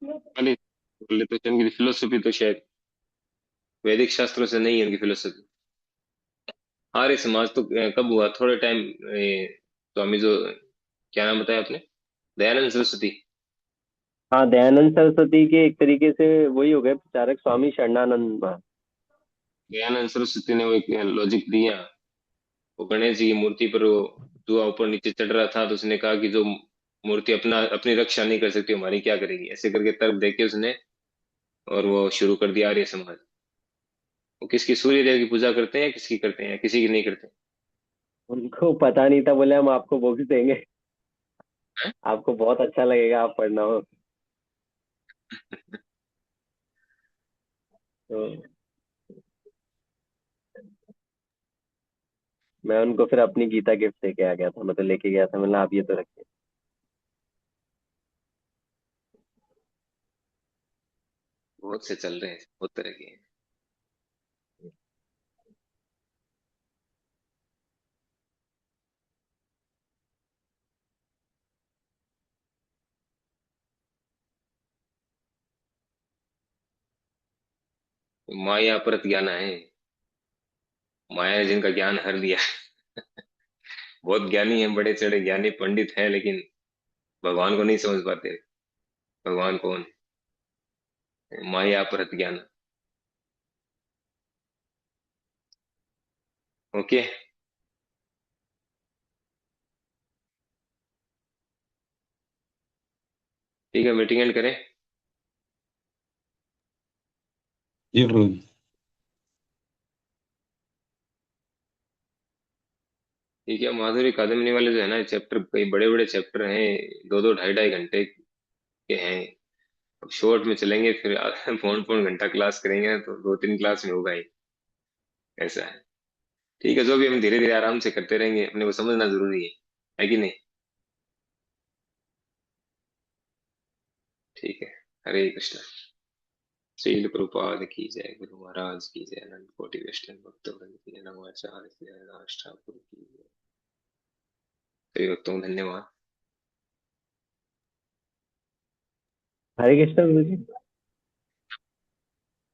पहले बोले तो उनकी फिलोसफी तो शायद वैदिक शास्त्रों से नहीं है उनकी फिलोसफी। आर्य समाज तो कब हुआ? थोड़े टाइम, स्वामी जो, क्या नाम बताया आपने? दयानंद सरस्वती। हाँ, दयानंद सरस्वती के एक तरीके से वही हो गए प्रचारक, स्वामी शरणानंद दयानंद सरस्वती ने वो एक लॉजिक दिया। वो गणेश जी की मूर्ति पर वो धुआं ऊपर नीचे चढ़ रहा था, तो उसने कहा कि जो मूर्ति अपना अपनी रक्षा नहीं कर सकती, हमारी क्या करेगी? ऐसे करके तर्क देके उसने, और वो शुरू कर दिया आर्य समाज। वो किसकी, सूर्य देव की पूजा करते हैं? किसकी करते हैं? किसी की नहीं करते उनको पता नहीं था, बोले हम आपको बुक्स देंगे, हैं? आपको बहुत अच्छा लगेगा, आप पढ़ना हो। तो मैं उनको फिर अपनी गीता गिफ्ट देके आ गया था, मतलब लेके गया था, मतलब आप ये तो रखिए। बहुत से चल रहे हैं, बहुत तरह के हैं। माया परत ज्ञान है। माया ने जिनका ज्ञान हर लिया। बहुत ज्ञानी हैं, बड़े चढ़े ज्ञानी पंडित हैं, लेकिन भगवान को नहीं समझ पाते। भगवान कौन है? माया परत ज्ञान। ओके, ठीक है, मीटिंग एंड करें। जी प्रभु जी। ठीक है, माधुरी कादम्बरी वाले जो है ना चैप्टर, कई बड़े बड़े चैप्टर हैं, दो दो ढाई ढाई घंटे के हैं। अब शॉर्ट में चलेंगे फिर पौन पौन घंटा क्लास करेंगे तो दो तीन क्लास में होगा ही। ऐसा है। ठीक है, जो भी हम धीरे धीरे आराम से करते रहेंगे, अपने को समझना जरूरी है कि नहीं? ठीक है। हरे कृष्ण। श्रील प्रभुपाद की जय, गुरु महाराज की जय, अनंत कोटि वैष्णव भक्तवृंद की जय, नमोचार्य की जय, नाथ ठाकुर की जय। सभी भक्तों को धन्यवाद। हरे कृष्ण गुरु जी।